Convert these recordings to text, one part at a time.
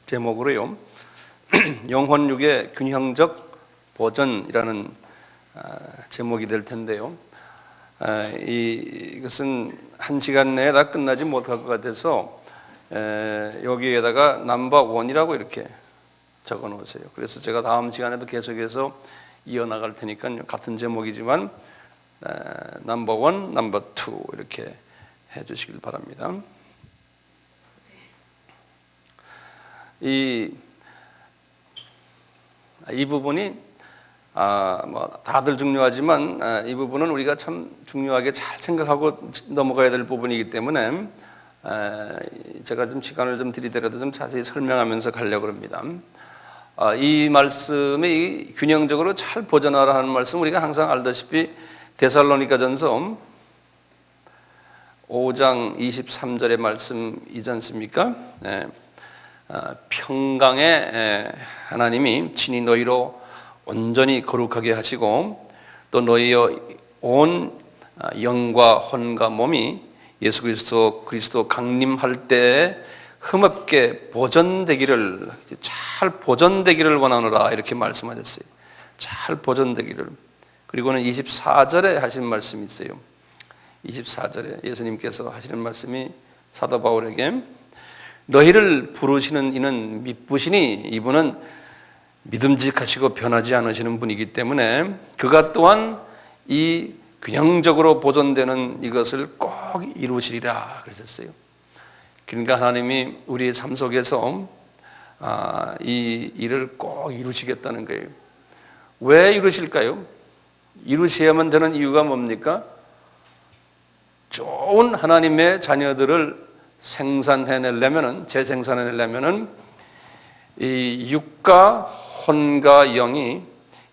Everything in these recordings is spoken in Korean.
제목으로요. 영혼육의 균형적 보존이라는 제목이 될 텐데요. 이것은 한 시간 내에 다 끝나지 못할 것 같아서 여기에다가 넘버1이라고 이렇게 적어 놓으세요. 그래서 제가 다음 시간에도 계속해서 이어나갈 테니까 같은 제목이지만 넘버1, 넘버2 이렇게 해 주시길 바랍니다. 이 부분이 다들 중요하지만 이 부분은 우리가 참 중요하게 잘 생각하고 넘어가야 될 부분이기 때문에 제가 좀 시간을 좀 들이더라도 좀 자세히 설명하면서 가려고 합니다. 이 말씀이 균형적으로 잘 보존하라 하는 말씀, 우리가 항상 알다시피 데살로니가전서 5장 23절의 말씀이지 않습니까? 평강의 하나님이 친히 너희로 온전히 거룩하게 하시고 또 너희의 온 영과 혼과 몸이 예수 그리스도 강림할 때 흠없게 보존되기를, 잘 보존되기를 원하노라 이렇게 말씀하셨어요. 잘 보존되기를. 그리고는 24절에 하신 말씀이 있어요. 24절에 예수님께서 하시는 말씀이 사도 바울에게 너희를 부르시는 이는 미쁘시니 이분은 믿음직하시고 변하지 않으시는 분이기 때문에 그가 또한 이 균형적으로 보존되는 이것을 꼭 이루시리라 그러셨어요. 그러니까 하나님이 우리의 삶 속에서 이 일을 꼭 이루시겠다는 거예요. 왜 이루실까요? 이루셔야만 되는 이유가 뭡니까? 좋은 하나님의 자녀들을 생산해내려면은, 재생산해내려면은 이 육과 혼과 영이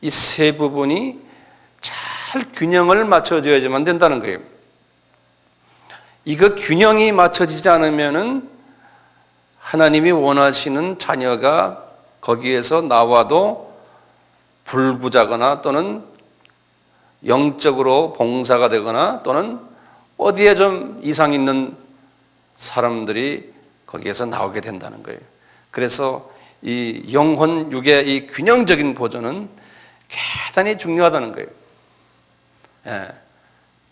이 세 부분이 잘 균형을 맞춰줘야지만 된다는 거예요. 이거 균형이 맞춰지지 않으면은 하나님이 원하시는 자녀가 거기에서 나와도 불구자거나 또는 영적으로 봉사가 되거나 또는 어디에 좀 이상 있는 사람들이 거기에서 나오게 된다는 거예요. 그래서 이 영혼 육의 이 균형적인 보존은 대단히 중요하다는 거예요.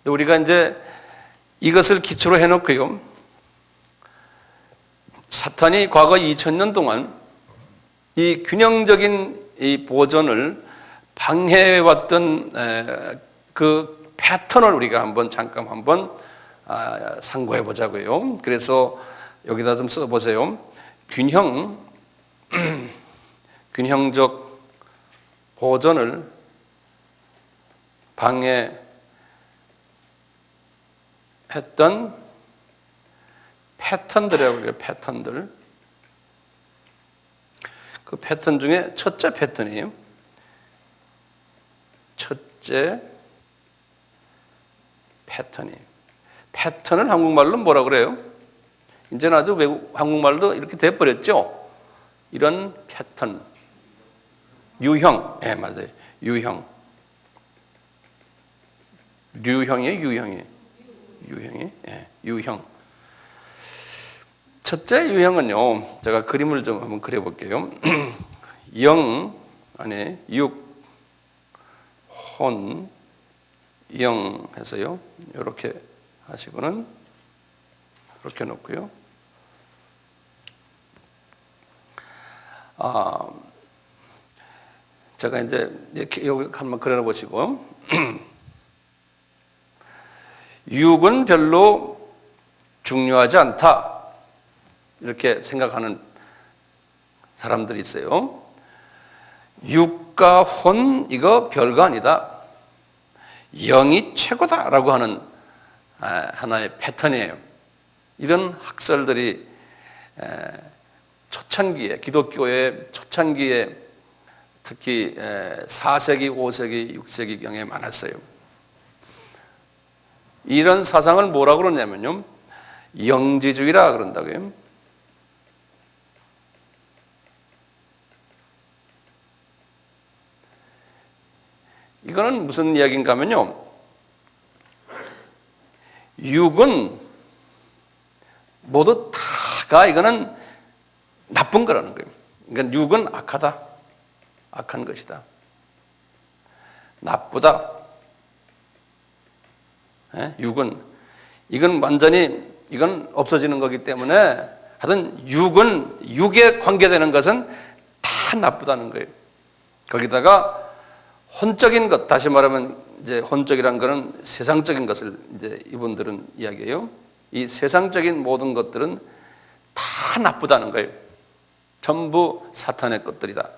우리가 이제 이것을 기초로 해놓고요, 사탄이 과거 2000년 동안 이 균형적인 이 보존을 방해해왔던 그 패턴을 우리가 한번 상고해 보자고요. 그래서 여기다 좀 써보세요. 균형적 보존을 방해했던 패턴들이라고 그래요. 패턴들. 그 패턴 중에 첫째 패턴이에요. 첫째 패턴이에요. 패턴을 한국말로 뭐라 그래요? 이제는 아주 한국말도 이렇게 돼버렸죠? 이런 패턴. 유형. 맞아요. 유형. 류형이에요? 유형이에요? 유형. 첫째 유형은요, 제가 그림을 좀 한번 그려볼게요. 영 안에 육, 혼, 영 해서요, 이렇게 하시고는 이렇게 놓고요. 제가 이제 이렇게 여기 한번 그려 보시고 육은 별로 중요하지 않다 이렇게 생각하는 사람들이 있어요. 육과 혼 이거 별거 아니다. 영이 최고다라고 하는 하나의 패턴이에요. 이런 학설들이 초창기에, 기독교의 초창기에 특히 4세기, 5세기, 6세기경에 많았어요. 이런 사상을 뭐라고 그러냐면요, 영지주의라 그런다고요. 이거는 무슨 이야기인가 하면요, 육은 모두 다가 이거는 나쁜 거라는 거예요. 그러니까 육은 악하다. 악한 것이다. 나쁘다. 육은 이건 완전히 이건 없어지는 거기 때문에 하여튼 육에 관계되는 것은 다 나쁘다는 거예요. 거기다가 혼적인 것, 다시 말하면 이제 혼적이란 거는 세상적인 것을 이제 이분들은 이야기해요. 이 세상적인 모든 것들은 다 나쁘다는 거예요. 전부 사탄의 것들이다.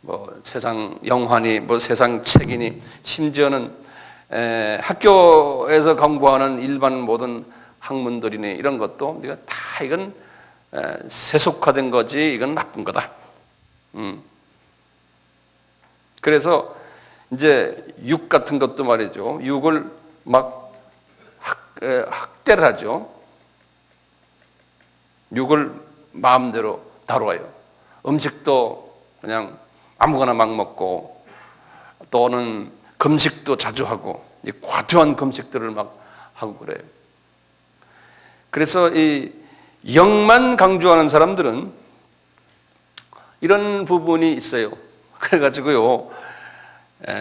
뭐 세상 영화니 뭐 세상 책이니 심지어는 학교에서 공부하는 일반 모든 학문들이니 이런 것도 네가 다 이건 세속화된 거지 이건 나쁜 거다. 그래서 이제 육 같은 것도 말이죠. 육을 막 학대를 하죠. 육을 마음대로 다뤄요. 음식도 그냥 아무거나 막 먹고 또는 금식도 자주 하고 이 과도한 금식들을 막 하고 그래요. 그래서 이 영만 강조하는 사람들은 이런 부분이 있어요. 그래가지고요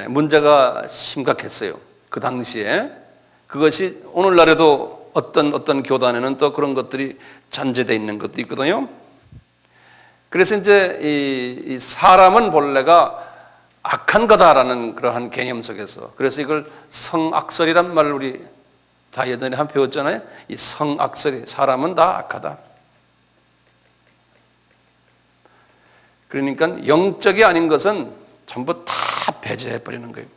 문제가 심각했어요. 그 당시에 그것이 오늘날에도 어떤 교단에는 또 그런 것들이 잔재되어 있는 것도 있거든요. 그래서 이제 이 사람은 본래가 악한 거다라는 그러한 개념 속에서 그래서 이걸 성악설이란 말을 우리 다 예전에 한 배웠잖아요. 이 성악설이 사람은 다 악하다. 그러니까 영적이 아닌 것은 전부 다 배제해 버리는 거예요.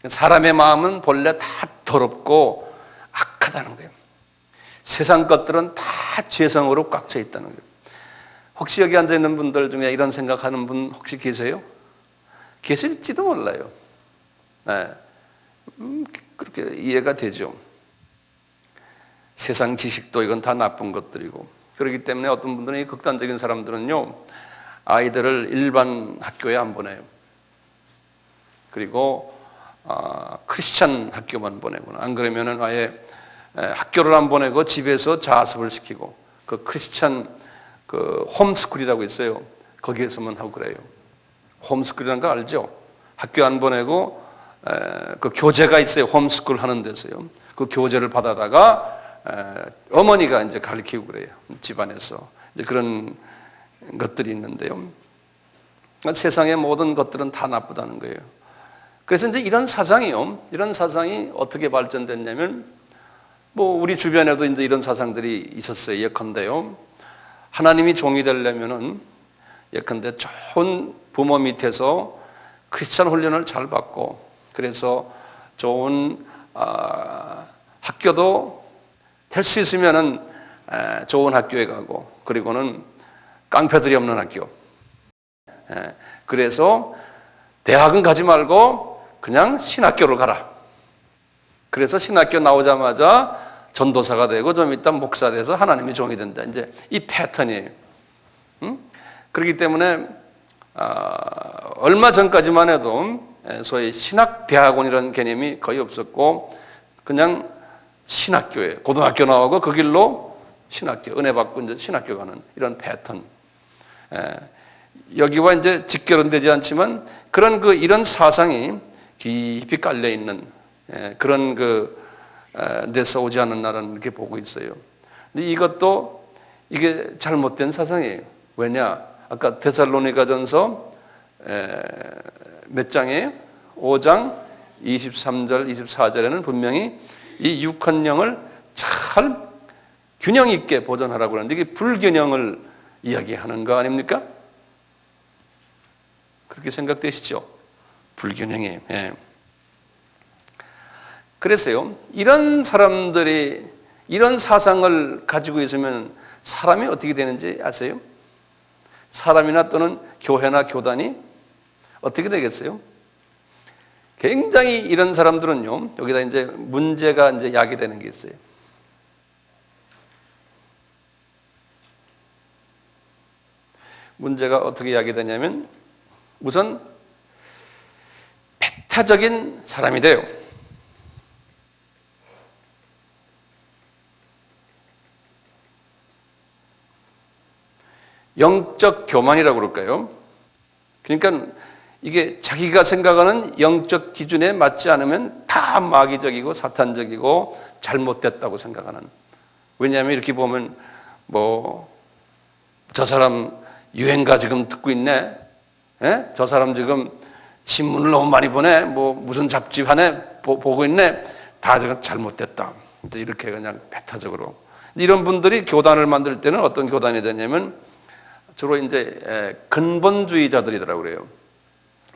사람의 마음은 본래 다 더럽고 악하다는 거예요. 세상 것들은 다 죄성으로 꽉 차 있다는 거예요. 혹시 여기 앉아 있는 분들 중에 이런 생각하는 분 혹시 계세요? 계실지도 몰라요. 그렇게 이해가 되죠. 세상 지식도 이건 다 나쁜 것들이고 그렇기 때문에 어떤 분들은 극단적인 사람들은요 아이들을 일반 학교에 안 보내요. 그리고 크리스찬 학교만 보내거나 안 그러면은 아예 학교를 안 보내고 집에서 자습을 시키고 그 크리스찬 그 홈스쿨이라고 있어요. 거기에서만 하고 그래요. 홈스쿨이라는 거 알죠? 학교 안 보내고 그 교재가 있어요. 홈스쿨 하는 데서요. 그 교재를 받아다가 어머니가 이제 가르치고 그래요. 집안에서 이제 그런 것들이 있는데요. 세상의 모든 것들은 다 나쁘다는 거예요. 그래서 이제 이런 사상이 어떻게 발전됐냐면 뭐 우리 주변에도 이제 이런 사상들이 있었어요. 예컨대요. 하나님이 종이 되려면은 예컨대 좋은 부모 밑에서 크리스찬 훈련을 잘 받고 그래서 좋은 학교도 될 수 있으면은 좋은 학교에 가고 그리고는 깡패들이 없는 학교. 그래서 대학은 가지 말고 그냥 신학교를 가라. 그래서 신학교 나오자마자 전도사가 되고 좀 이따 목사 돼서 하나님의 종이 된다. 이제 이 패턴이에요. 그렇기 때문에 얼마 전까지만 해도 소위 신학대학원이라는 개념이 거의 없었고 그냥 신학교에 고등학교 나오고 그 길로 신학교 은혜 받고 이제 신학교 가는 이런 패턴. 여기와 이제 직결은되지 않지만 그런 이런 사상이 깊이 깔려 있는 그런 데서 오지 않는 나라는 이렇게 보고 있어요. 근데 이것도 이게 잘못된 사상이에요. 왜냐? 아까 데살로니가전서 몇 장이에요? 5장 23절, 24절에는 분명히 이 육한 영을 잘 균형 있게 보존하라고 하는데 이게 불균형을 이야기하는 거 아닙니까? 그렇게 생각되시죠? 불균형이에요. 그래서요, 이런 사람들이 이런 사상을 가지고 있으면 사람이 어떻게 되는지 아세요? 사람이나 또는 교회나 교단이 어떻게 되겠어요? 굉장히 이런 사람들은요, 여기다 이제 문제가 이제 야기되는 게 있어요. 문제가 어떻게 야기되냐면 우선 배타적인 사람이 돼요. 영적 교만이라고 그럴까요? 그러니까 이게 자기가 생각하는 영적 기준에 맞지 않으면 다 마귀적이고 사탄적이고 잘못됐다고 생각하는. 왜냐하면 이렇게 보면 저 사람 유행가 지금 듣고 있네. 예? 저 사람 지금 신문을 너무 많이 보네. 무슨 잡지 하네. 보고 있네. 다 잘못됐다. 이렇게 그냥 배타적으로. 이런 분들이 교단을 만들 때는 어떤 교단이 되냐면 주로 이제 근본주의자들이더라고 그래요.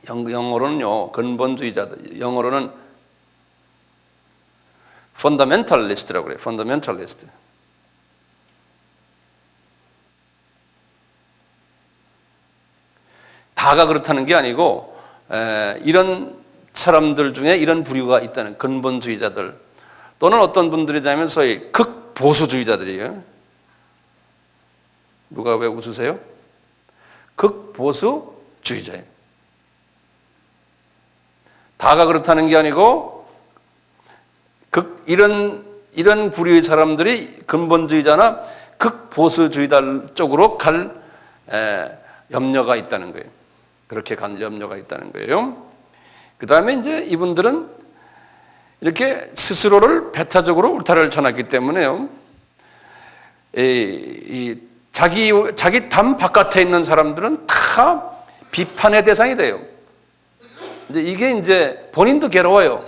영어로는요, 근본주의자들. 영어로는 fundamentalist라고 그래요. fundamentalist. 다가 그렇다는 게 아니고 이런 사람들 중에 이런 부류가 있다는 근본주의자들 또는 어떤 분들이냐면 소위 극보수주의자들이에요. 누가 왜 웃으세요? 극보수주의자예요. 다가 그렇다는 게 아니고 이런 부류의 사람들이 근본주의자나 극보수주의자 쪽으로 갈 염려가 있다는 거예요. 그렇게 간 염려가 있다는 거예요. 그 다음에 이제 이분들은 이렇게 스스로를 배타적으로 울타리를 쳐놨기 때문에요. 자기 담 바깥에 있는 사람들은 다 비판의 대상이 돼요. 이게 이제 본인도 괴로워요.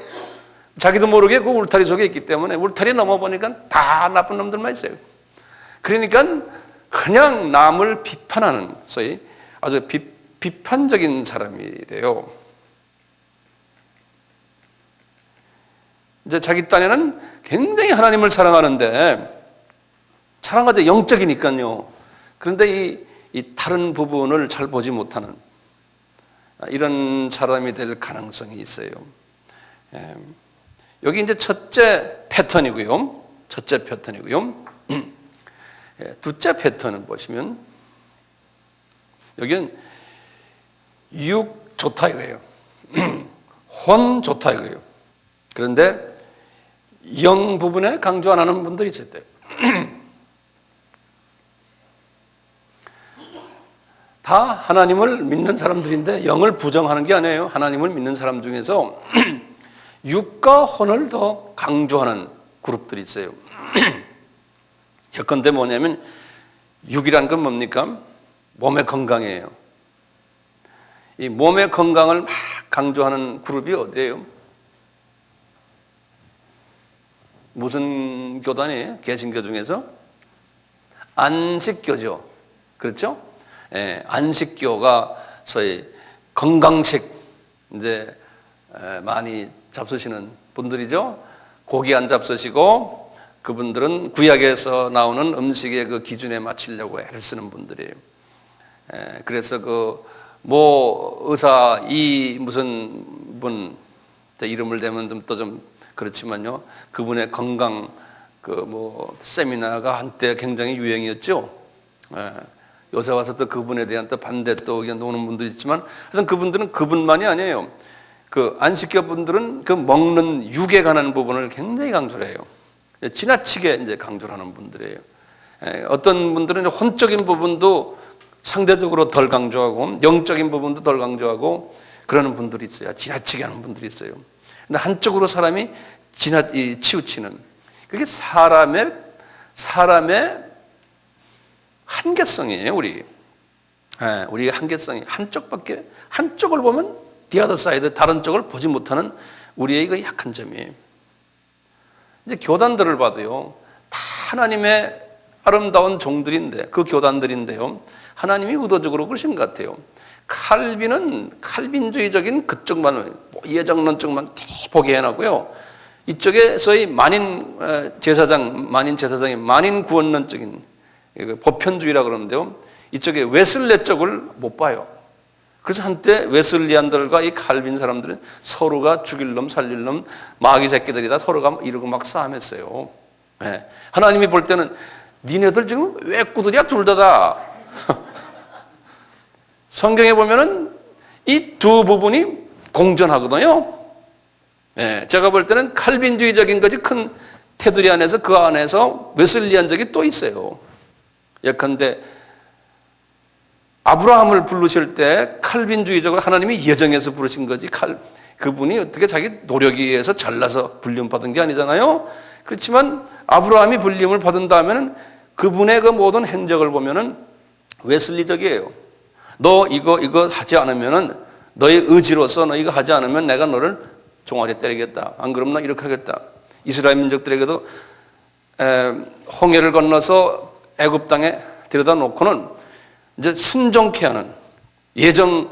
자기도 모르게 그 울타리 속에 있기 때문에 울타리 넘어보니까 다 나쁜 놈들만 있어요. 그러니까 그냥 남을 비판하는 소위 아주 비판적인 사람이 돼요. 이제 자기 딴에는 굉장히 하나님을 사랑하는데 사랑하죠. 영적이니까요. 그런데 이 다른 부분을 잘 보지 못하는 이런 사람이 될 가능성이 있어요. 여기 이제 첫째 패턴이고요. 둘째 패턴을 보시면 여기는 육 좋다 이거예요. 혼 좋다 이거예요. 그런데 영 부분에 강조 안 하는 분들이 있을 때 다 하나님을 믿는 사람들인데 영을 부정하는 게 아니에요. 하나님을 믿는 사람 중에서 육과 혼을 더 강조하는 그룹들이 있어요. 예컨대 뭐냐면 육이란 건 뭡니까? 몸의 건강이에요. 이 몸의 건강을 막 강조하는 그룹이 어디예요? 무슨 교단이에요? 개신교 중에서? 안식교죠. 그렇죠? 예, 안식교가 소위 건강식 이제 많이 잡수시는 분들이죠. 고기 안 잡수시고 그분들은 구약에서 나오는 음식의 그 기준에 맞추려고 애를 쓰는 분들이에요. 그래서 의사 무슨 분 이름을 대면 또 좀 그렇지만요. 그분의 건강 세미나가 한때 굉장히 유행이었죠. 요새 와서 또 그분에 대한 또 반대 또 의견 오는 분도 있지만 하여튼 그분들은 그분만이 아니에요. 그 안식교 분들은 그 먹는 육에 관한 부분을 굉장히 강조를 해요. 지나치게 이제 강조를 하는 분들이에요. 어떤 분들은 혼적인 부분도 상대적으로 덜 강조하고 영적인 부분도 덜 강조하고 그러는 분들이 있어요. 지나치게 하는 분들이 있어요. 근데 한쪽으로 사람이 치우치는 그게 사람의 한계성이에요. 우리의 한계성이 한쪽을 보면 the other side, 다른 쪽을 보지 못하는 우리의 그 약한 점이에요. 이제 교단들을 봐도요, 다 하나님의 아름다운 종들인데, 그 교단들인데요, 하나님이 의도적으로 그러신 것 같아요. 칼빈은 칼빈주의적인 그쪽만, 예정론 쪽만 보게 해놨고요. 이쪽에 소위 만인 제사장이 만인 구원론적인 보편주의라 그러는데요. 이쪽에 웨슬레 쪽을 못 봐요. 그래서 한때 웨슬리안들과 이 칼빈 사람들은 서로가 죽일 놈 살릴 놈 마귀 새끼들이다 서로가 이러고 막 싸움했어요. 네. 하나님이 볼 때는 니네들 지금 왜 꾸들이야 둘 다다. 성경에 보면은 이 두 부분이 공존하거든요. 네. 제가 볼 때는 칼빈주의적인 것이 큰 테두리 안에서 그 안에서 웨슬리안적이 또 있어요. 예컨대 아브라함을 부르실 때 칼빈주의적으로 하나님이 예정해서 부르신 거지 그분이 어떻게 자기 노력에 의해서 잘나서 불림 받은 게 아니잖아요. 그렇지만 아브라함이 불림을 받은 다음에는 그분의 그 모든 행적을 보면은 웨슬리적이에요. 너 이거 하지 않으면은 너의 의지로서 너 이거 하지 않으면 내가 너를 종아리 때리겠다. 안 그러면 나 이렇게 하겠다. 이스라엘 민족들에게도 홍해를 건너서 애굽 땅에 데려다 놓고는 이제 순종케 하는 예정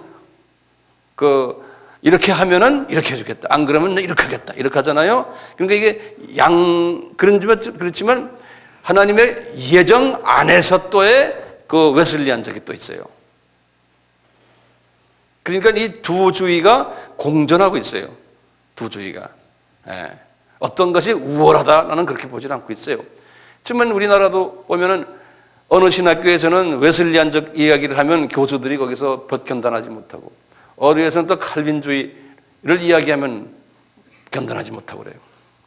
이렇게 하면은 이렇게 해주겠다. 안 그러면 나 이렇게 하겠다. 이렇게 하잖아요. 그러니까 이게 그렇지만 하나님의 예정 안에서 또의 그 웨슬리한 적이 또 있어요. 그러니까 이 두 주의가 공존하고 있어요. 두 주의가. 어떤 것이 우월하다 나는 그렇게 보진 않고 있어요. 하지만 우리나라도 보면은 어느 신학교에서는 웨슬리안적 이야기를 하면 교수들이 거기서 견단하지 못하고 어디에서는 또 칼빈주의를 이야기하면 견단하지 못하고 그래요.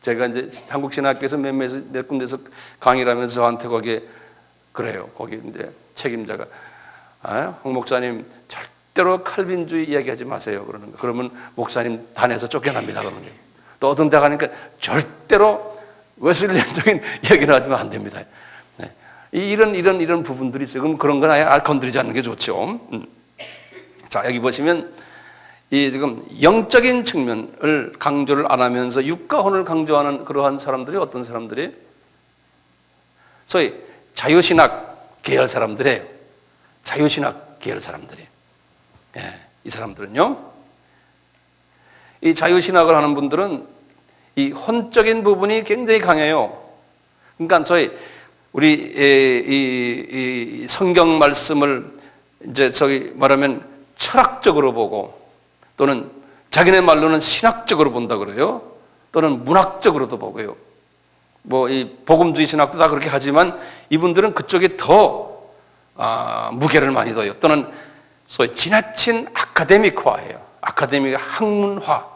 제가 이제 한국 신학교에서 몇 군데서 강의를 하면서 저한테 거기에 그래요. 거기 이제 책임자가 홍 목사님 절대로 칼빈주의 이야기하지 마세요. 그러는 거. 그러면 목사님 단에서 쫓겨납니다. 그러는 거예요. 또 어떤 데 가니까 절대로 웨슬리안적인 이야기는 하면 안 됩니다. 네. 이런 부분들이 있어요. 그럼 그런 건 아예 건드리지 않는 게 좋죠. 자, 여기 보시면 이 지금 영적인 측면을 강조를 안 하면서 육가혼을 강조하는 그러한 사람들이 어떤 사람들이 소위 자유신학 계열 사람들이에요. 자유신학 계열 사람들이. 이 사람들은요. 이 자유신학을 하는 분들은 이 혼적인 부분이 굉장히 강해요. 그러니까 소위 우리 이 성경 말씀을 이제 말하면 철학적으로 보고 또는 자기네 말로는 신학적으로 본다 그래요. 또는 문학적으로도 보고요. 뭐 이 복음주의 신학도 다 그렇게 하지만 이분들은 그쪽에 더 무게를 많이 둬요. 또는 소위 지나친 아카데믹화예요. 아카데믹 학문화.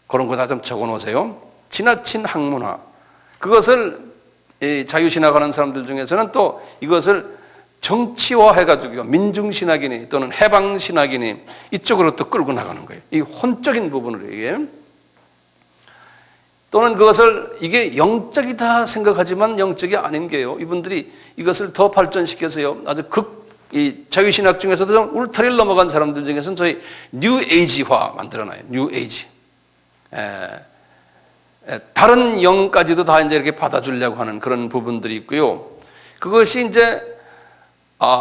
그런 거 다 좀 적어 놓으세요. 지나친 학문화. 그것을 이 자유신학하는 사람들 중에서는 또 이것을 정치화해가지고 민중신학이니 또는 해방신학이니 이쪽으로 또 끌고 나가는 거예요. 이 혼적인 부분을 이게. 또는 그것을 이게 영적이다 생각하지만 영적이 아닌 게요. 이분들이 이것을 더 발전시켜서요. 아주 이 자유신학 중에서도 좀 울타리를 넘어간 사람들 중에서는 저희 뉴에이지화 만들어놔요. 뉴에이지. 다른 영까지도 다 이제 이렇게 받아주려고 하는 그런 부분들이 있고요. 그것이 이제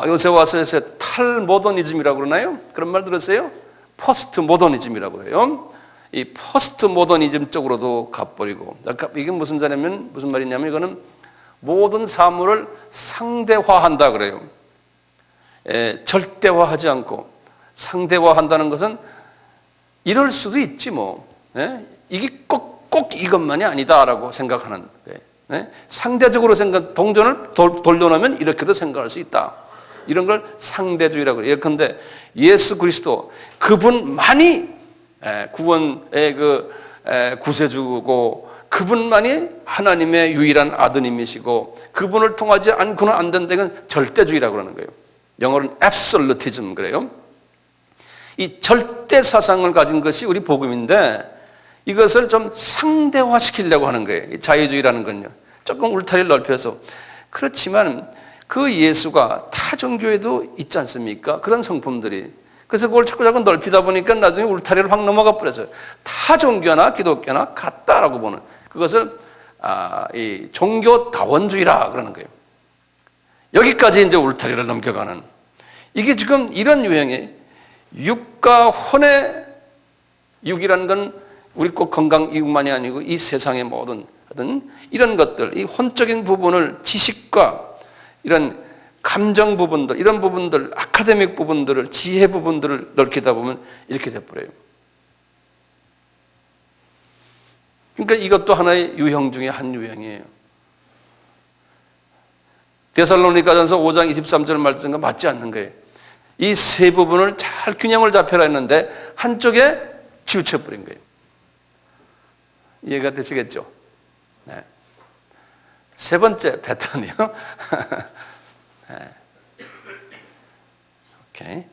요새 와서 탈모더니즘이라고 그러나요? 그런 말 들었어요? 포스트 모더니즘이라고 그래요. 이 포스트 모더니즘 쪽으로도 가버리고 이게 무슨 말이냐면 이거는 모든 사물을 상대화한다 그래요. 절대화하지 않고 상대화한다는 것은 이럴 수도 있지 뭐. 이게 꼭 이것만이 아니다라고 생각하는 거예요. 상대적으로 동전을 돌려놓으면 이렇게도 생각할 수 있다. 이런 걸 상대주의라고 그래요. 예컨대 예수 그리스도 그분만이 구원의 구세주고 그분만이 하나님의 유일한 아드님이시고 그분을 통하지 않고는 안 된다. 이건 절대주의라고 그러는 거예요. 영어로는 absolutism 그래요. 이 절대 사상을 가진 것이 우리 복음인데 이것을 좀 상대화시키려고 하는 거예요. 자유주의라는 건요. 조금 울타리를 넓혀서. 그렇지만 그 예수가 타 종교에도 있지 않습니까? 그런 성품들이. 그래서 그걸 자꾸 넓히다 보니까 나중에 울타리를 확 넘어가 버려서 타 종교나 기독교나 같다라고 보는 그것을 이 종교다원주의라 그러는 거예요. 여기까지 이제 울타리를 넘겨가는 이게 지금 이런 유형의 육과 혼의 육이라는 건 우리 꼭 건강 이육만이 아니고 이 세상의 모든 이런 것들, 이 혼적인 부분을 지식과 이런 감정 부분들, 이런 부분들, 아카데믹 부분들을 지혜 부분들을 넓히다 보면 이렇게 돼버려요. 그러니까 이것도 하나의 유형 중에 한 유형이에요. 데살로니가전서 5장 23절 말씀과 맞지 않는 거예요. 이 세 부분을 잘 균형을 잡혀라 했는데 한쪽에 치우쳐버린 거예요. 이해가 되시겠죠? 네. 세 번째 패턴이요. 네. 오케이.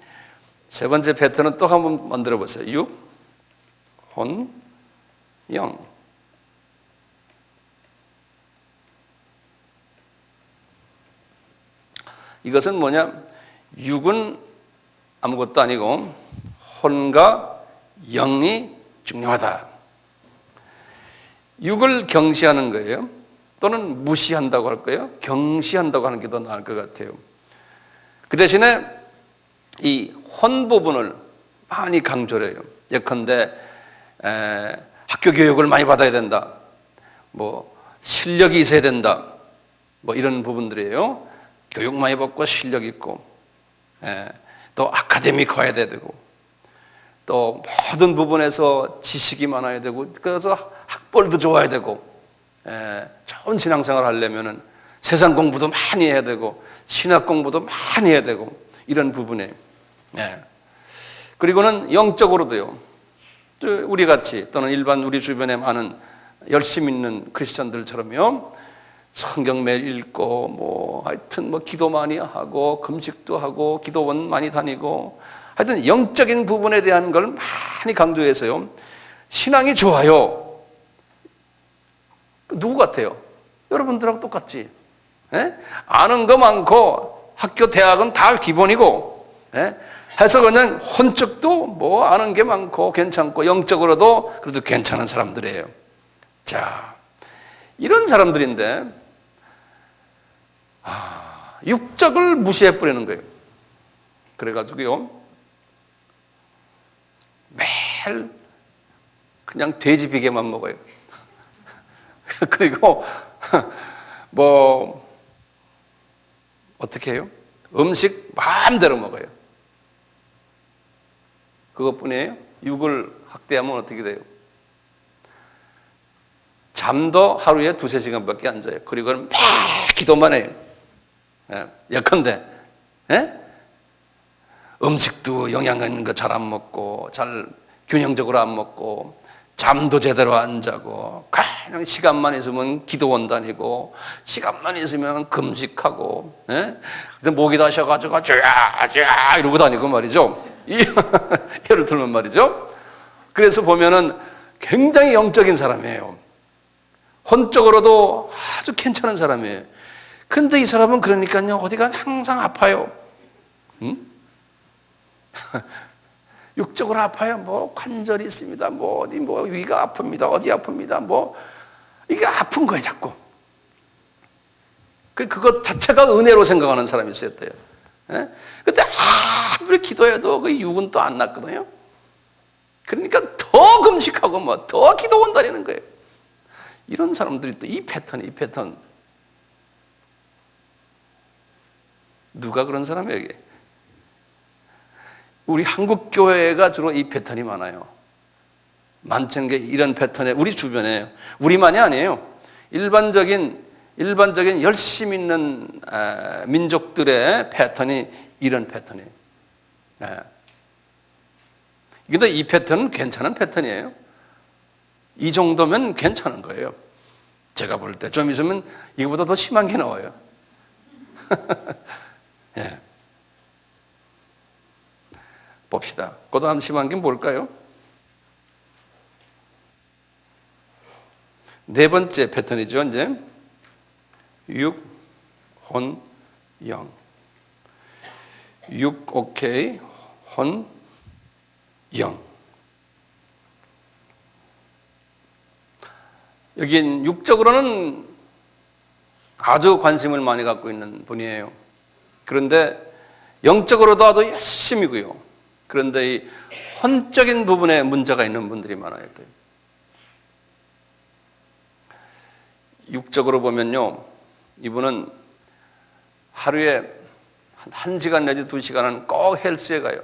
세 번째 패턴은 또 한번 만들어 보세요. 육, 혼, 영. 이것은 뭐냐? 육은 아무것도 아니고 혼과 영이 중요하다. 육을 경시하는 거예요. 또는 무시한다고 할까요? 경시한다고 하는 게 더 나을 것 같아요. 그 대신에 이 혼 부분을 많이 강조를 해요. 예컨대 학교 교육을 많이 받아야 된다. 뭐 실력이 있어야 된다. 뭐 이런 부분들이에요. 교육 많이 받고 실력 있고, 또 아카데미커야 되고, 또 모든 부분에서 지식이 많아야 되고, 그래서 학벌도 좋아야 되고, 좋은 신앙생활 하려면은 세상 공부도 많이 해야 되고, 신학 공부도 많이 해야 되고, 이런 부분에. 그리고는 영적으로도요. 우리 같이 또는 일반 우리 주변에 많은 열심 있는 크리스천들처럼요. 성경 매일 읽고 뭐 하여튼 뭐 기도 많이 하고 금식도 하고 기도원 많이 다니고 하여튼 영적인 부분에 대한 걸 많이 강조해서요. 신앙이 좋아요. 누구 같아요? 여러분들하고 똑같지. 아는 거 많고 학교 대학은 다 기본이고 해서 그냥 혼적도 뭐 아는 게 많고 괜찮고 영적으로도 그래도 괜찮은 사람들이에요. 자, 이런 사람들인데 육적을 무시해버리는 거예요. 그래가지고요 매일 그냥 돼지 비계만 먹어요. 그리고 뭐 어떻게 해요? 음식 마음대로 먹어요. 그것뿐이에요. 육을 학대하면 어떻게 돼요? 잠도 하루에 2-3시간밖에 안 자요. 그리고는 막 기도만 해요. 예컨대 음식도 영양 있는 거 잘 안 먹고 잘 균형적으로 안 먹고 잠도 제대로 안 자고 그냥 시간만 있으면 기도원 다니고 시간만 있으면 금식하고 목이 다셔가지고 쫙쫙 이러고 다니고 말이죠. 예를 들면 말이죠. 그래서 보면은 굉장히 영적인 사람이에요. 혼적으로도 아주 괜찮은 사람이에요. 근데 이 사람은 그러니까요 어디가 항상 아파요. 육적으로 아파요. 뭐 관절이 있습니다. 뭐 어디 뭐 위가 아픕니다. 어디 아픕니다. 뭐 이게 아픈 거예요 자꾸. 그것 자체가 은혜로 생각하는 사람이 있었대요. 근데 아무리 기도해도 그 육은 또 안 낫거든요. 그러니까 더 금식하고 뭐 더 기도원 다니는 거예요. 이런 사람들이 또 이 패턴. 누가 그런 사람이에요, 이게? 우리 한국 교회가 주로 이 패턴이 많아요. 많은 게 이런 패턴에 우리 주변에 우리만이 아니에요. 일반적인 열심 있는 민족들의 패턴이 이런 패턴이에요. 근데 이 패턴은 괜찮은 패턴이에요. 이 정도면 괜찮은 거예요. 제가 볼 때 좀 있으면 이거보다 더 심한 게 나와요. 예. 봅시다. 그 다음 심한 게 뭘까요? 네 번째 패턴이죠. 이제 육, 혼, 영. 육 오케이, 혼, 영. 여긴 육적으로는 아주 관심을 많이 갖고 있는 분이에요. 그런데 영적으로도 아주 열심이고요. 그런데 이 혼적인 부분에 문제가 있는 분들이 많아요. 육적으로 보면요, 이분은 하루에 한 1시간 내지 2시간은 꼭 헬스에 가요.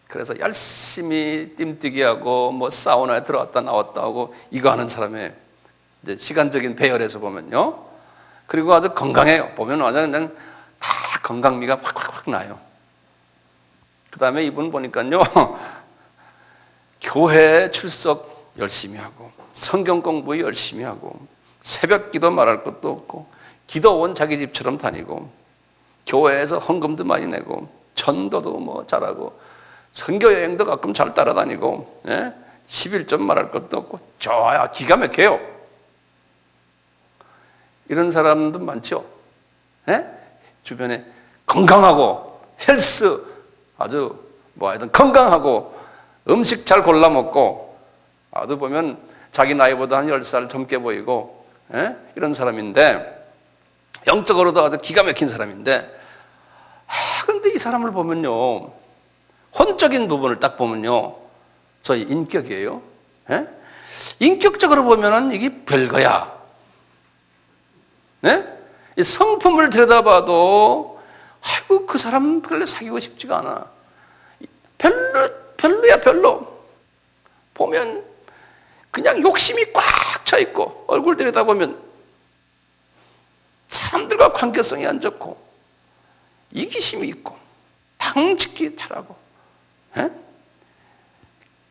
그래서 열심히 뜀뛰기 하고 뭐 사우나에 들어갔다 나왔다 하고 이거 하는 사람이에요. 이제 시간적인 배열에서 보면요. 그리고 아주 건강해요. 보면 완전 그냥 다 건강미가 확 나요. 그 다음에 이분 보니까요, 교회 출석 열심히 하고 성경 공부 열심히 하고 새벽 기도 말할 것도 없고 기도원 자기 집처럼 다니고 교회에서 헌금도 많이 내고 전도도 뭐 잘하고 선교 여행도 가끔 잘 따라다니고, 예? 11점 말할 것도 없고 좋아요. 기가 막혀요. 이런 사람도 많죠. 예? 주변에 건강하고 헬스 아주 뭐 하여튼 건강하고 음식 잘 골라 먹고 아주 보면 자기 나이보다 한 10살 젊게 보이고, 예? 이런 사람인데 영적으로도 아주 기가 막힌 사람인데, 그런데 이 사람을 보면요, 혼적인 부분을 딱 보면요, 저희 인격이에요. 예? 인격적으로 보면은 이게 별거야. 네? 이 성품을 들여다봐도 아이고 그 사람 별로 사귀고 싶지가 않아. 별로야 별로. 보면 그냥 욕심이 꽉 차 있고 얼굴 들여다보면 사람들과 관계성이 안 좋고 이기심이 있고 당짓기 잘하고, 예?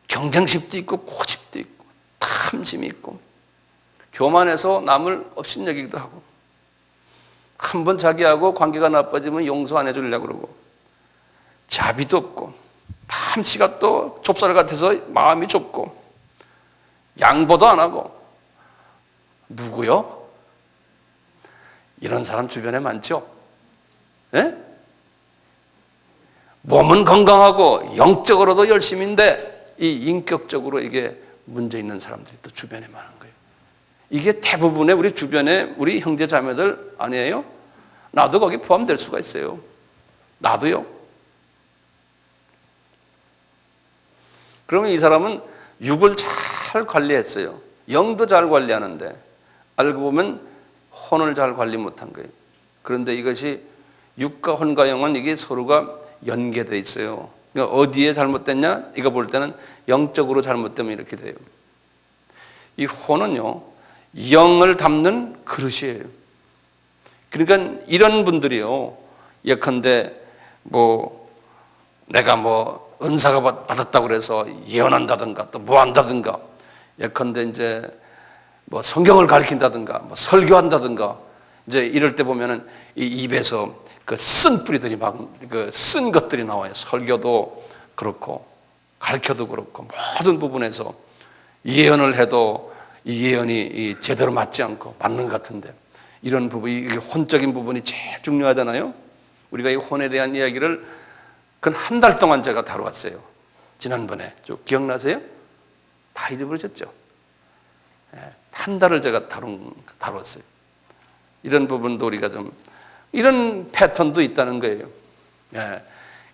경쟁심도 있고 고집도 있고 탐심이 있고 교만해서 남을 업신여기기도 하고 한번 자기하고 관계가 나빠지면 용서 안 해주려고 그러고 자비도 없고 탐치가 또 좁쌀 같아서 마음이 좁고 양보도 안 하고. 누구요? 이런 사람 주변에 많죠? 예? 몸은 건강하고 영적으로도 열심인데 이 인격적으로 이게 문제 있는 사람들이 또 주변에 많은 거예요. 이게 대부분의 우리 주변에 우리 형제 자매들 아니에요? 나도 거기 포함될 수가 있어요. 나도요. 그러면 이 사람은 육을 잘 관리했어요. 영도 잘 관리하는데 알고 보면 혼을 잘 관리 못한 거예요. 그런데 이것이 육과 혼과 영은 이게 서로가 연계되어 있어요. 그러니까 어디에 잘못됐냐? 이거 볼 때는 영적으로 잘못되면 이렇게 돼요. 이 혼은요, 영을 담는 그릇이에요. 그러니까 이런 분들이요, 예컨대 뭐 내가 뭐 은사가 받았다고 그래서 예언한다든가 또 뭐 한다든가, 예컨대 이제 뭐 성경을 가르친다든가 뭐 설교한다든가, 이제 이럴 때 보면은 이 입에서 그 쓴 뿌리들이 막 그 쓴 것들이 나와요. 설교도 그렇고 가르쳐도 그렇고 모든 부분에서 예언을 해도 이 예언이 제대로 맞지 않고 맞는 것 같은데, 이런 부분이 혼적인 부분이 제일 중요하잖아요. 우리가 이 혼에 대한 이야기를 근 한 달 동안 제가 다루었어요. 지난번에 쭉 기억나세요? 다 잊어버리셨죠? 한 달을 제가 다뤘어요. 이런 부분도 우리가 좀 이런 패턴도 있다는 거예요.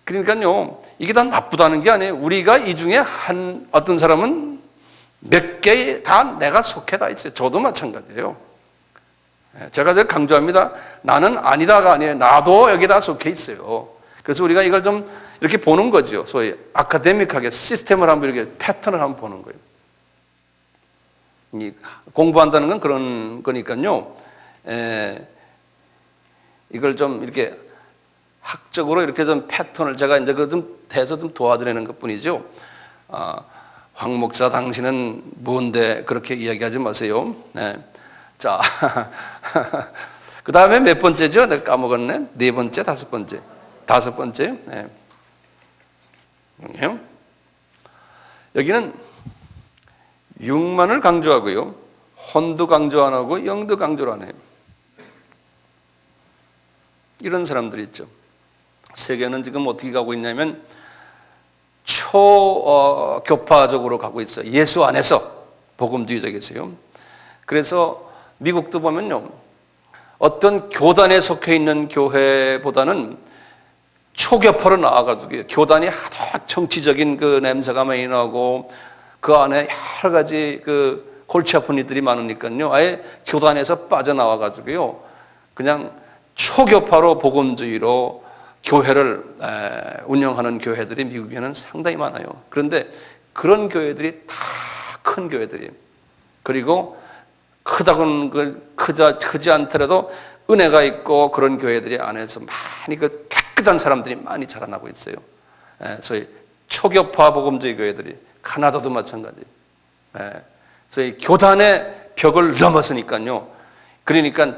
그러니까요, 이게 다 나쁘다는 게 아니에요. 우리가 이 중에 한 어떤 사람은 몇 개에 다 내가 속해 다 있어요. 저도 마찬가지예요. 제가 강조합니다. 나는 아니다가 아니에요. 나도 여기다 속해 있어요. 그래서 우리가 이걸 좀 이렇게 보는 거죠. 소위 아카데믹하게 시스템을 한번 이렇게 패턴을 한번 보는 거예요. 공부한다는 건 그런 거니까요. 이걸 좀 이렇게 학적으로 이렇게 좀 패턴을 제가 이제 좀 대해서 좀 도와드리는 것 뿐이죠. 황 목사 당신은 뭔데 그렇게 이야기하지 마세요. 자, 그 다음에 몇 번째죠? 내가 까먹었네. 네 번째, 다섯 번째. 다섯 번째. 여기는 육만을 강조하고요, 혼도 강조 안 하고 영도 강조를 안 해요. 이런 사람들이 있죠. 세계는 지금 어떻게 가고 있냐면 초교파적으로 가고 있어요. 예수 안에서 복음주의자 계세요. 그래서 미국도 보면요, 어떤 교단에 속해 있는 교회보다는 초교파로 나와가지고 교단이 하도 정치적인 그 냄새가 많이 나고 그 안에 여러 가지 그 골치 아픈 일들이 많으니까요, 아예 교단에서 빠져나와가지고요, 그냥 초교파로 복음주의로 교회를 운영하는 교회들이 미국에는 상당히 많아요. 그런데 그런 교회들이 다 큰 교회들이에요. 그리고 크지 않더라도 은혜가 있고 그런 교회들이 안에서 많이 그 깨끗한 사람들이 많이 자라나고 있어요. 소위 초교파 복음주의 교회들이, 카나다도 마찬가지. 소위 교단의 벽을 넘어서니까요. 그러니까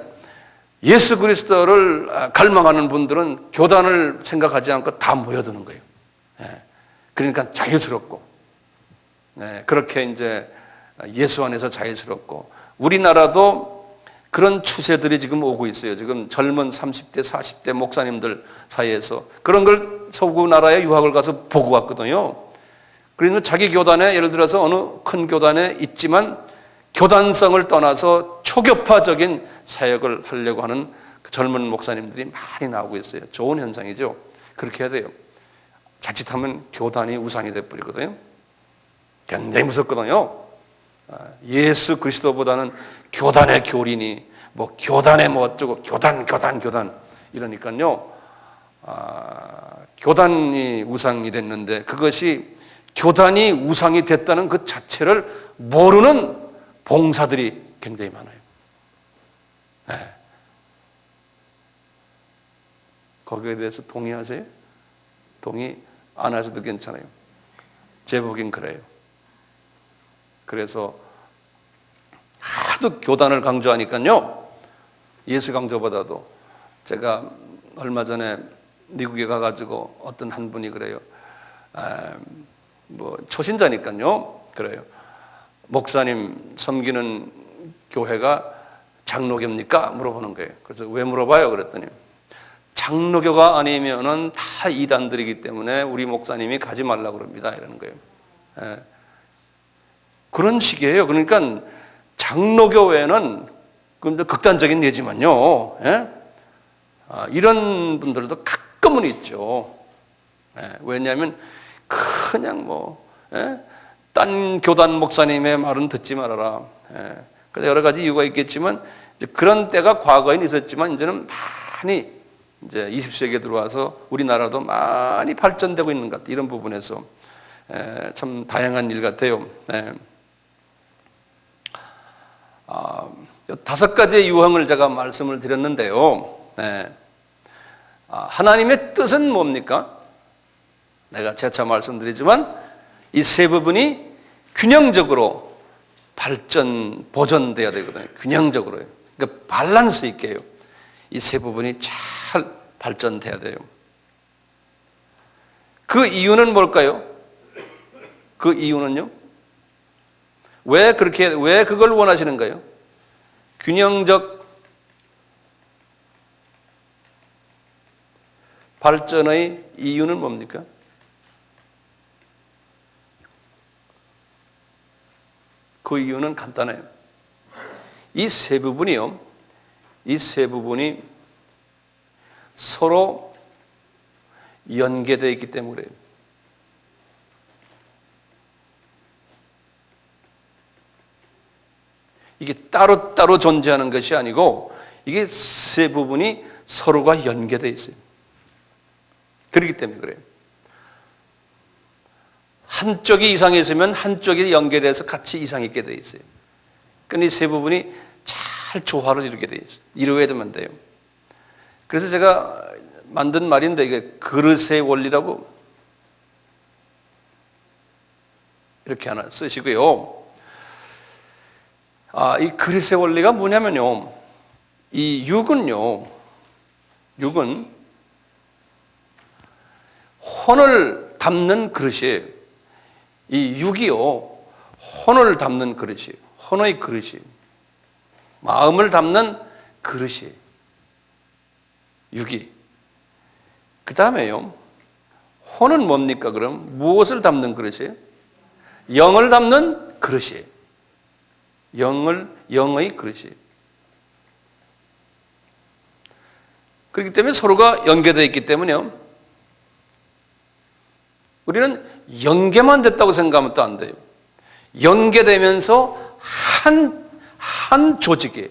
예수 그리스도를 갈망하는 분들은 교단을 생각하지 않고 다 모여드는 거예요. 그러니까 자유스럽고, 그렇게 이제 예수 안에서 자유스럽고, 우리나라도 그런 추세들이 지금 오고 있어요. 지금 젊은 30대, 40대 목사님들 사이에서 그런 걸 서구 나라에 유학을 가서 보고 왔거든요. 그러면 자기 교단에, 예를 들어서 어느 큰 교단에 있지만 교단성을 떠나서 초교파적인 사역을 하려고 하는 그 젊은 목사님들이 많이 나오고 있어요. 좋은 현상이죠. 그렇게 해야 돼요. 자칫하면 교단이 우상이 돼버리거든요. 굉장히 무섭거든요. 예수 그리스도보다는 교단의 교리니, 뭐 교단의 뭐 어쩌고, 교단 이러니까요. 교단이 우상이 됐는데, 그것이 교단이 우상이 됐다는 그 자체를 모르는 봉사들이 굉장히 많아요. 거기에 대해서 동의하세요? 동의 안 하셔도 괜찮아요. 제 보기엔 그래요. 그래서 하도 교단을 강조하니까요, 예수 강조보다도, 제가 얼마 전에 미국에 가가지고 어떤 한 분이 그래요. 뭐 초신자니까요, 그래요. 목사님 섬기는 교회가 장로교입니까? 물어보는 거예요. 그래서 왜 물어봐요? 그랬더니 장로교가 아니면은 다 이단들이기 때문에 우리 목사님이 가지 말라고 그럽니다. 이러는 거예요. 그런 식이에요. 그러니까 장로교회는 극단적인 예지만요. 이런 분들도 가끔은 있죠. 왜냐하면 그냥 딴 교단 목사님의 말은 듣지 말아라. 그래서 여러 가지 이유가 있겠지만, 이제 그런 때가 과거에는 있었지만, 이제는 많이 이제 20세기에 들어와서 우리나라도 많이 발전되고 있는 것 같아요. 이런 부분에서 참 다양한 일 같아요. 5가지의 유형을 제가 말씀을 드렸는데요. 하나님의 뜻은 뭡니까? 내가 재차 말씀드리지만 이 세 부분이 균형적으로 보존돼야 되거든요. 균형적으로요. 그러니까 밸런스 있게요. 이 세 부분이 잘 발전돼야 돼요. 그 이유는 뭘까요? 그 이유는요? 왜 그걸 원하시는가요? 균형적 발전의 이유는 뭡니까? 그 이유는 간단해요. 이 세 부분이요. 이 세 부분이 서로 연계되어 있기 때문에 그래요. 이게 따로따로 존재하는 것이 아니고 이게 세 부분이 서로가 연계되어 있어요. 그렇기 때문에 그래요. 한쪽이 이상했으면 한쪽이 연계돼서 같이 이상 있게 되어 있어요. 그러니까 이 세 부분이 잘 조화를 이루게 되어 있어요. 이루어야 되면 돼요. 그래서 제가 만든 말인데, 이게 그릇의 원리라고 이렇게 하나 쓰시고요. 이 그릇의 원리가 뭐냐면요, 이 육은 혼을 담는 그릇이에요. 이 육이요, 혼을 담는 그릇이에요. 혼의 그릇이에요. 마음을 담는 그릇이에요. 육이. 그 다음에요, 혼은 뭡니까? 그럼 무엇을 담는 그릇이에요? 영을 담는 그릇이에요. 영의 그릇이에요. 그렇기 때문에 서로가 연계되어 있기 때문에요, 우리는 연계만 됐다고 생각하면 또 안 돼요. 연계되면서 한 조직이에요.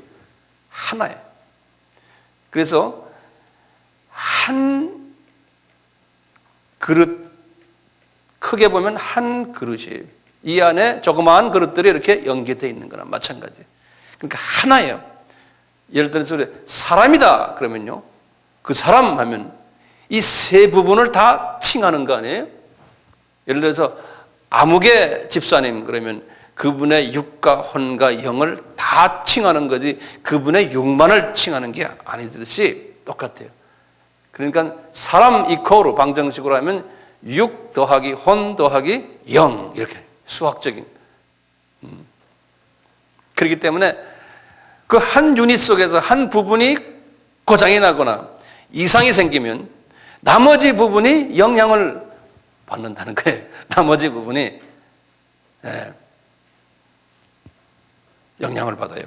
하나예요. 그래서 한 그릇, 크게 보면 한 그릇이에요. 이 안에 조그마한 그릇들이 이렇게 연계되어 있는 거랑 마찬가지예요. 그러니까 하나예요. 예를 들어서 사람이다 그러면요, 그 사람 하면 이 세 부분을 다 칭하는 거 아니에요? 예를 들어서 아무개 집사님 그러면 그분의 육과 혼과 영을 다 칭하는 거지 그분의 육만을 칭하는 게 아니듯이 똑같아요. 그러니까 사람 이코로 방정식으로 하면 육 더하기 혼 더하기 영 이렇게 수학적인. 그렇기 때문에 그 한 유닛 속에서 한 부분이 고장이 나거나 이상이 생기면 나머지 부분이 영향을 받는다는 거예요. 나머지 부분이 영향을 받아요.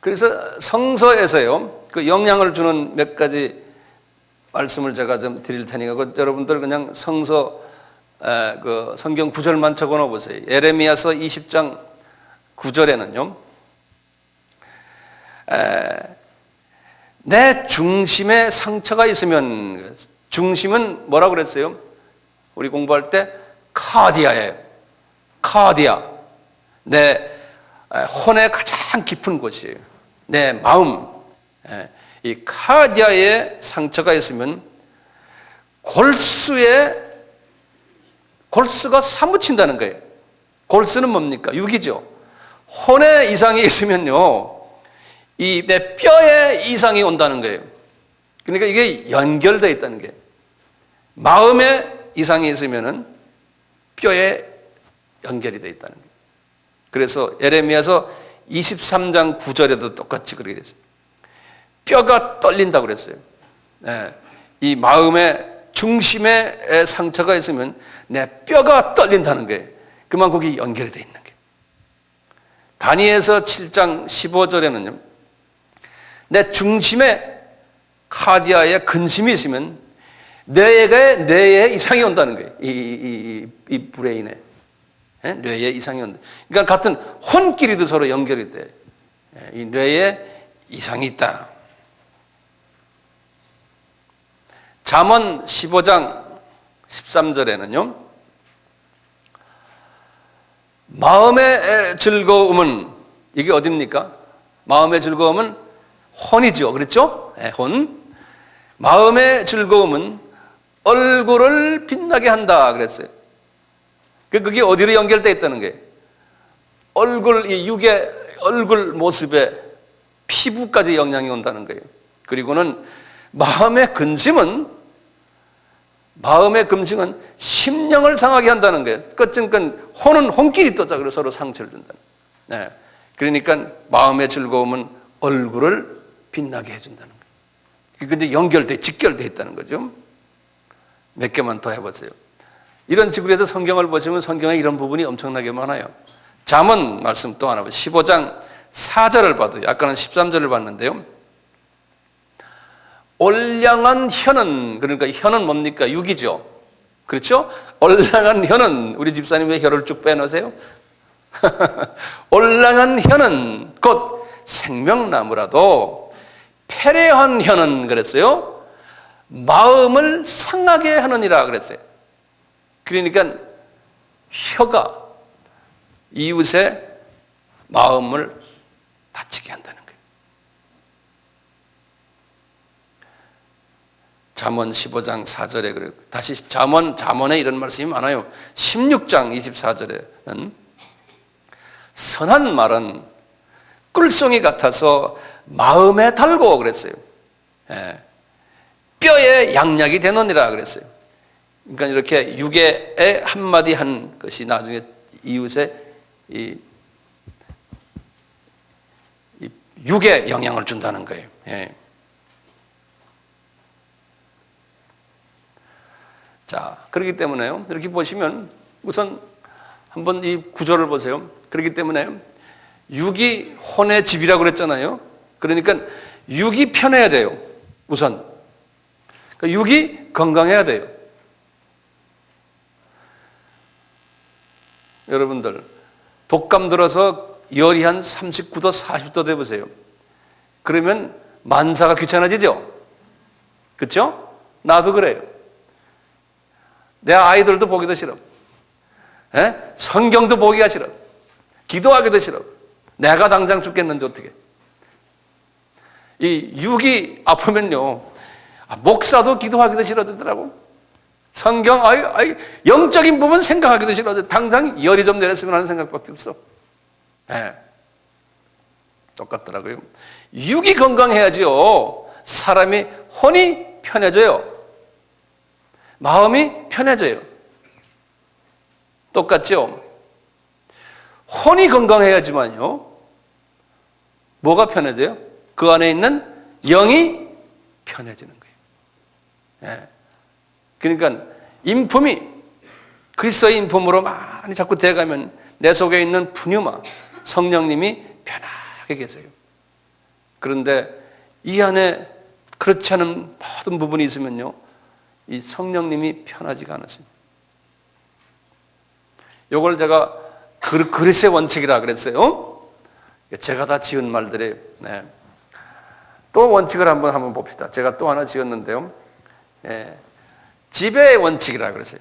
그래서 성서에서요, 그 영향을 주는 몇 가지 말씀을 제가 좀 드릴 테니까 여러분들 그냥 그 성경 구절만 적어 놓아 보세요. 예레미야서 20장 9절에는요, 내 중심에 상처가 있으면, 중심은 뭐라고 그랬어요? 우리 공부할 때 카디아예요. 카디아. 내 혼의 가장 깊은 곳이에요. 내 마음. 이 카디아에 상처가 있으면 골수가 사무친다는 거예요. 골수는 뭡니까? 육이죠. 혼에 이상이 있으면요, 이 내 뼈에 이상이 온다는 거예요. 그러니까 이게 연결되어 있다는 게, 마음에 이상이 있으면은 뼈에 연결이 되어 있다는 거예요. 그래서 예레미야서 23장 9절에도 똑같이 그렇게 됐어요. 뼈가 떨린다고 그랬어요. 이 마음의 중심에 상처가 있으면 내 뼈가 떨린다는 거예요. 그만 거기 연결이 되어 있는 거예요. 다니엘서 7장 15절에는요, 내 중심에 카디아에 근심이 있으면 뇌에 이상이 온다는 거예요. 이 브레인에 뇌에 이상이 온다. 그러니까 같은 혼끼리도 서로 연결이 돼. 이 뇌에 이상이 있다. 잠언 15장 13절에는요, 마음의 즐거움은, 이게 어딥니까? 마음의 즐거움은 혼이죠. 그렇죠? 혼. 마음의 즐거움은 얼굴을 빛나게 한다 그랬어요. 그게 어디로 연결되어 있다는 거예요? 이 육의 얼굴 모습에 피부까지 영향이 온다는 거예요. 그리고는 마음의 근심은 심령을 상하게 한다는 거예요. 그러니까 혼은 혼끼리 떠자 그래서 서로 상처를 준다는. 그러니까 마음의 즐거움은 얼굴을 빛나게 해준다는 거예요. 근데 직결되어 있다는 거죠. 몇 개만 더 해보세요. 이런 식으로 해서 성경을 보시면 성경에 이런 부분이 엄청나게 많아요. 잠언 말씀 또 하나 보세요. 15장 4절을 봐도, 아까는 13절을 봤는데요. 올량한 혀는, 그러니까 혀는 뭡니까? 육이죠. 그렇죠? 올량한 혀는, 우리 집사님 왜 혀를 쭉 빼놓으세요? 올량한 혀는 곧 생명나무라도 패례한 혀는 그랬어요, 마음을 상하게 하느니라 그랬어요. 그러니까 혀가 이웃의 마음을 다치게 한다는 거예요. 잠언 15장 4절에 그래요. 다시 잠언에 이런 말씀이 많아요. 16장 24절에는 선한 말은 꿀송이 같아서 마음에 달고 그랬어요. 뼈에 양약이 되느니라 그랬어요. 그러니까 이렇게 육에 한마디 한 것이 나중에 이웃의 이 육에 영향을 준다는 거예요. 자, 그렇기 때문에요, 이렇게 보시면 우선 한번 이 구절을 보세요. 그렇기 때문에 육이 혼의 집이라고 그랬잖아요. 그러니까 육이 편해야 돼요. 우선 그러니까 육이 건강해야 돼요. 여러분들 독감 들어서 열이 한 39도 40도 돼 보세요. 그러면 만사가 귀찮아지죠. 그렇죠? 나도 그래요. 내 아이들도 보기도 싫어. 성경도 보기가 싫어. 기도하기도 싫어. 내가 당장 죽겠는데 어떻게. 이 육이 아프면요, 목사도 기도하기도 싫어지더라고. 성경, 영적인 부분 생각하기도 싫어. 당장 열이 좀 내렸으면 하는 생각밖에 없어. 네. 똑같더라고요. 육이 건강해야지요. 사람이 혼이 편해져요. 마음이 편해져요. 똑같죠? 혼이 건강해야지만요. 뭐가 편해져요? 그 안에 있는 영이 편해지는 거예요. 예. 그러니까 인품이 그리스도의 인품으로 많이 자꾸 돼가면 내 속에 있는 푸뉴마, 성령님이 편하게 계세요. 그런데 이 안에 그렇지 않은 모든 부분이 있으면요, 이 성령님이 편하지가 않았습니다. 이걸 제가 그리스의 원칙이라 그랬어요. 제가 다 지은 말들이. 네. 또 원칙을 한번 봅시다. 제가 또 하나 지었는데요. 예. 지배의 원칙이라 그랬어요.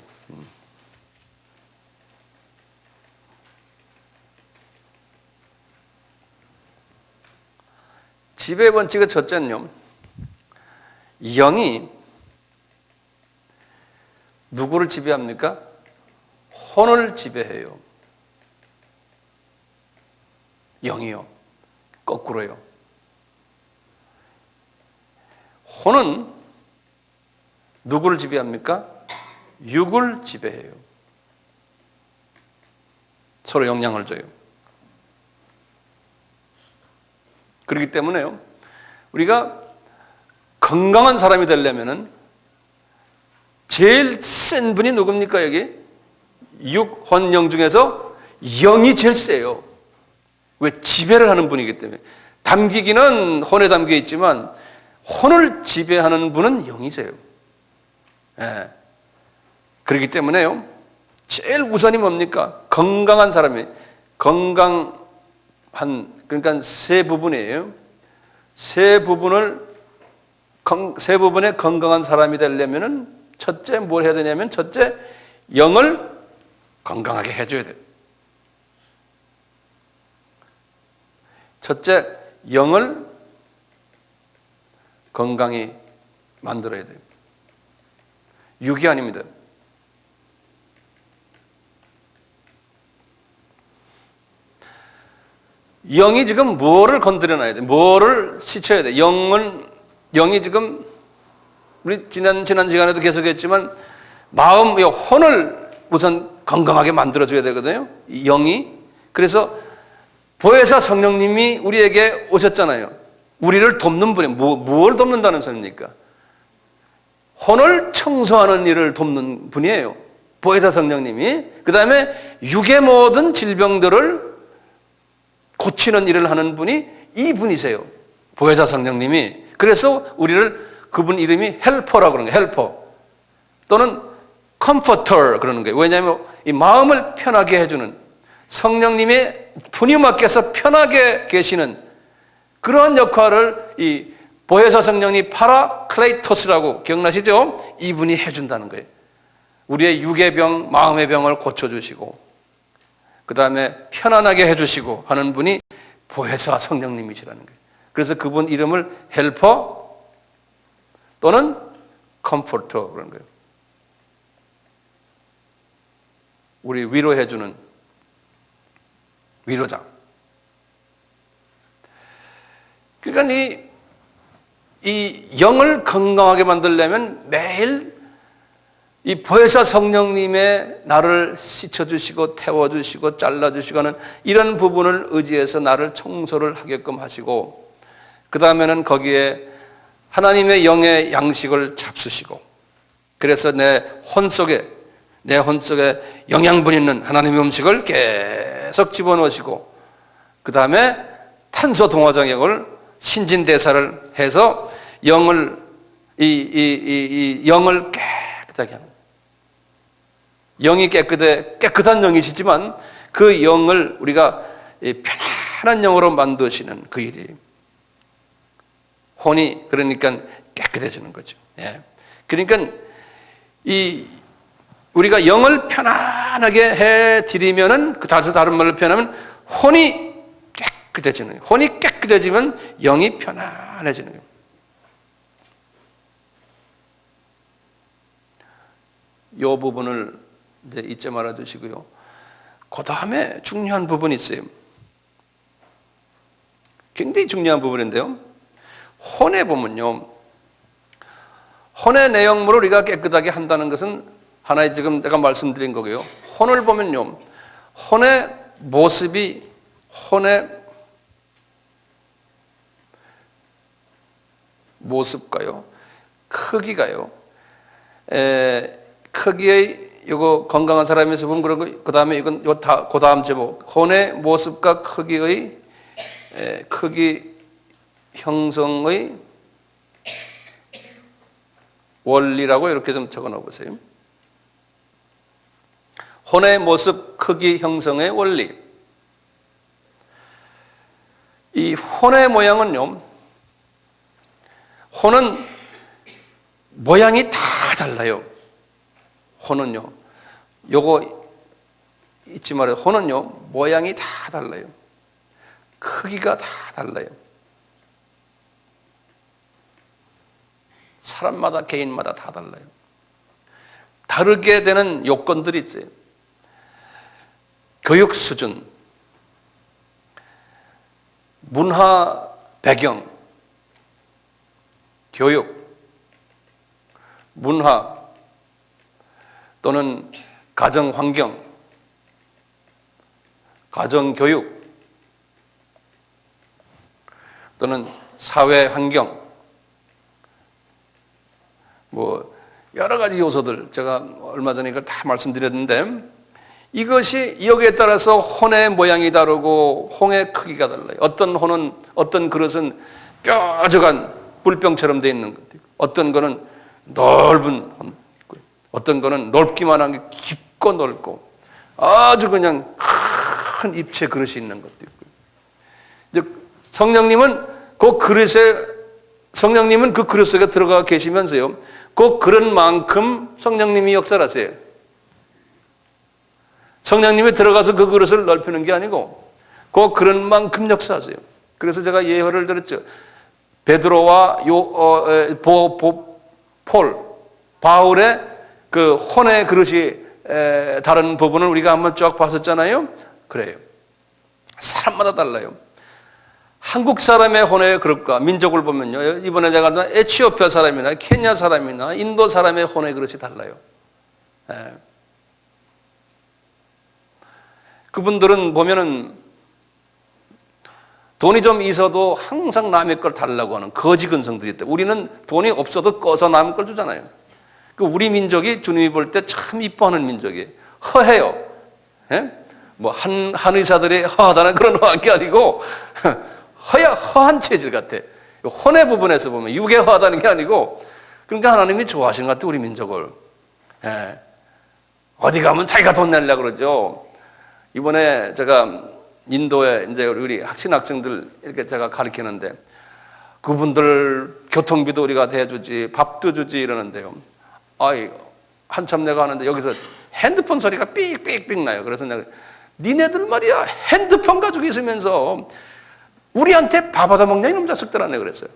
지배의 원칙의 첫째는요, 영이 누구를 지배합니까? 혼을 지배해요. 영이요. 거꾸로요. 혼은 누구를 지배합니까? 육을 지배해요. 서로 영향을 줘요. 그렇기 때문에요, 우리가 건강한 사람이 되려면은 제일 센 분이 누굽니까? 여기 육, 혼, 영 중에서 영이 제일 세요. 왜? 지배를 하는 분이기 때문에. 담기기는 혼에 담겨 있지만 혼을 지배하는 분은 영이세요. 예. 그렇기 때문에요, 제일 우선이 뭡니까? 건강한 사람이, 건강한, 그러니까 세 부분이에요. 세 부분의 건강한 사람이 되려면은 첫째 뭘 해야 되냐면, 첫째 영을 건강하게 해줘야 돼요. 첫째 영을 건강히 만들어야 돼요. 육이 아닙니다. 영이 지금 뭐를 건드려놔야 돼? 뭐를 씻어야 돼? 영이 지금 우리 지난 시간에도 계속했지만 마음, 혼을 우선 건강하게 만들어줘야 되거든요. 영이. 그래서 보혜사 성령님이 우리에게 오셨잖아요. 우리를 돕는 분이 뭘 돕는다는 소리입니까? 혼을 청소하는 일을 돕는 분이에요. 보혜사 성령님이. 그 다음에 육의 모든 질병들을 고치는 일을 하는 분이 이분이세요. 보혜사 성령님이. 그래서 우리를, 그분 이름이 헬퍼라고 그러는 거예요. 헬퍼. 또는 컴포터 그러는 거예요. 왜냐하면 이 마음을 편하게 해주는, 성령님의 푸뉴마께서 편하게 계시는 그러한 역할을 이 보혜사 성령이 파라클레이토스라고 기억나시죠? 이분이 해준다는 거예요. 우리의 육의 병, 마음의 병을 고쳐주시고 그 다음에 편안하게 해주시고 하는 분이 보혜사 성령님이시라는 거예요. 그래서 그분 이름을 헬퍼 또는 컴포터 그런 거예요. 우리 위로해주는 위로자. 그러니까 이 영을 건강하게 만들려면 매일 이 보혜사 성령님의 나를 씻어주시고 태워주시고 잘라주시고 하는 이런 부분을 의지해서 나를 청소를 하게끔 하시고, 그 다음에는 거기에 하나님의 영의 양식을 잡수시고, 그래서 내 혼 속에 영양분 있는 하나님의 음식을 계속 집어넣으시고, 그 다음에 탄소 동화장액을 신진대사를 해서 영을 영을 깨끗하게 하는, 영이 깨끗한 영이시지만 그 영을 우리가 편안한 영으로 만드시는 그 일이, 혼이 그러니까 깨끗해지는 거죠. 예. 그러니까 우리가 영을 편안하게 해드리면은, 다른 말로 표현하면 혼이 깨끗해지는 거예요. 혼이 깨끗해지면 영이 편안해지는 거예요. 이 부분을 이제 잊지 말아 주시고요. 그 다음에 중요한 부분이 있어요. 굉장히 중요한 부분인데요. 혼에 보면요, 혼의 내용물을 우리가 깨끗하게 한다는 것은 하나의 지금 제가 말씀드린 거고요. 혼을 보면요, 혼의 모습이, 혼의 모습가요, 크기가요, 크기의 이거 건강한 사람에서 보면 그러고, 그 다음에 이건 요 다 그 다음 제목, 혼의 모습과 크기의 크기 형성의 원리라고 이렇게 좀 적어 놓어 보세요. 혼의 모습, 크기 형성의 원리. 이 혼의 모양은요, 혼은 모양이 다 달라요. 혼은요, 요거 잊지 말아요. 혼은요, 모양이 다 달라요. 크기가 다 달라요. 사람마다, 개인마다 다 달라요. 다르게 되는 요건들이 있어요. 교육 수준, 문화 배경, 교육, 문화 또는 가정 환경, 가정 교육 또는 사회 환경, 뭐 여러 가지 요소들 제가 얼마 전에 이걸 다 말씀드렸는데, 이것이 여기에 따라서 혼의 모양이 다르고 홍의 크기가 달라요. 어떤 혼은, 어떤 그릇은 뾰족한 물병처럼 되어 있는 것 있고, 어떤 거는 넓은 혼 있고, 어떤 거는 넓기만 한 게 깊고 넓고 아주 그냥 큰 입체 그릇이 있는 것도 있고. 이제 성령님은 그 그릇에, 성령님은 그 그릇 속에 들어가 계시면서요, 그 그릇만큼 성령님이 역사를 하세요. 성령님이 들어가서 그 그릇을 넓히는 게 아니고 그 그릇만큼 역사하세요. 그래서 제가 예화를 들었죠. 베드로와 바울의 그 혼의 그릇이 다른 부분을 우리가 한번 쫙 봤었잖아요. 그래요. 사람마다 달라요. 한국 사람의 혼의 그릇과 민족을 보면요, 이번에 제가 에티오피아 사람이나 케냐 사람이나 인도 사람의 혼의 그릇이 달라요. 그분들은 보면은 돈이 좀 있어도 항상 남의 걸 달라고 하는 거지 근성들이 있다. 우리는 돈이 없어도 꺼서 남의 걸 주잖아요. 우리 민족이 주님이 볼 때 참 이뻐하는 민족이에요. 허해요. 뭐 한 의사들이 허하다는 그런 허한 게 아니고 허한 체질 같아. 혼의 부분에서 보면 육에 허하다는 게 아니고, 그러니까 하나님이 좋아하시는 것 같아, 우리 민족을. 어디 가면 자기가 돈 내려고 그러죠. 이번에 제가 인도에 이제 우리 신학생들 이렇게 제가 가르치는데, 그분들 교통비도 우리가 대주지, 밥도 주지 이러는데요. 아이, 한참 내가 하는데 여기서 핸드폰 소리가 삑삑삑 나요. 그래서 내가, 니네들 말이야, 핸드폰 가지고 있으면서 우리한테 밥 얻어먹냐 이놈 자식들하네 그랬어요.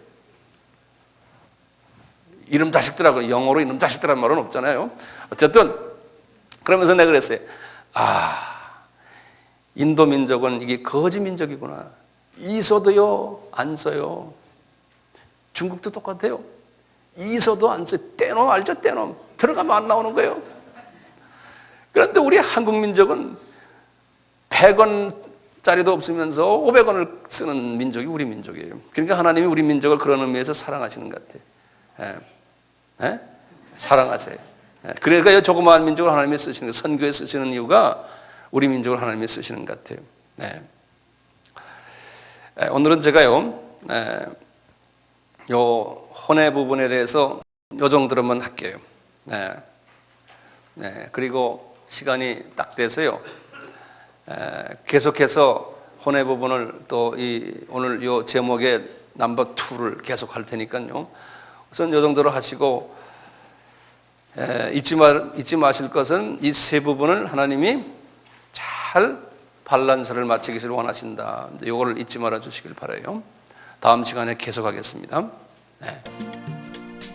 이놈 자식들하고 영어로 이놈 자식들한 말은 없잖아요. 어쨌든 그러면서 내가 그랬어요. 인도 민족은 이게 거지 민족이구나. 있어도요 안 써요. 중국도 똑같아요. 있어도 안 써요. 떼놈 알죠? 떼놈. 들어가면 안 나오는 거예요. 그런데 우리 한국 민족은 100원짜리도 없으면서 500원을 쓰는 민족이 우리 민족이에요. 그러니까 하나님이 우리 민족을 그런 의미에서 사랑하시는 것 같아요. 사랑하세요. 그러니까 이 조그마한 민족을 하나님이 쓰시는, 선교에 쓰시는 이유가 우리 민족을 하나님이 쓰시는 것 같아요. 오늘은 제가요, 요 혼의 부분에 대해서 요 정도로만 할게요. 그리고 시간이 딱 돼서요, 계속해서 혼의 부분을 또 오늘 요 제목의 넘버 2를 계속 할 테니까요. 우선 요 정도로 하시고, 잊지 마실 것은 이 세 부분을 하나님이 잘 반란서를 마치기를 원하신다. 요거를 잊지 말아 주시길 바라요. 다음 시간에 계속하겠습니다.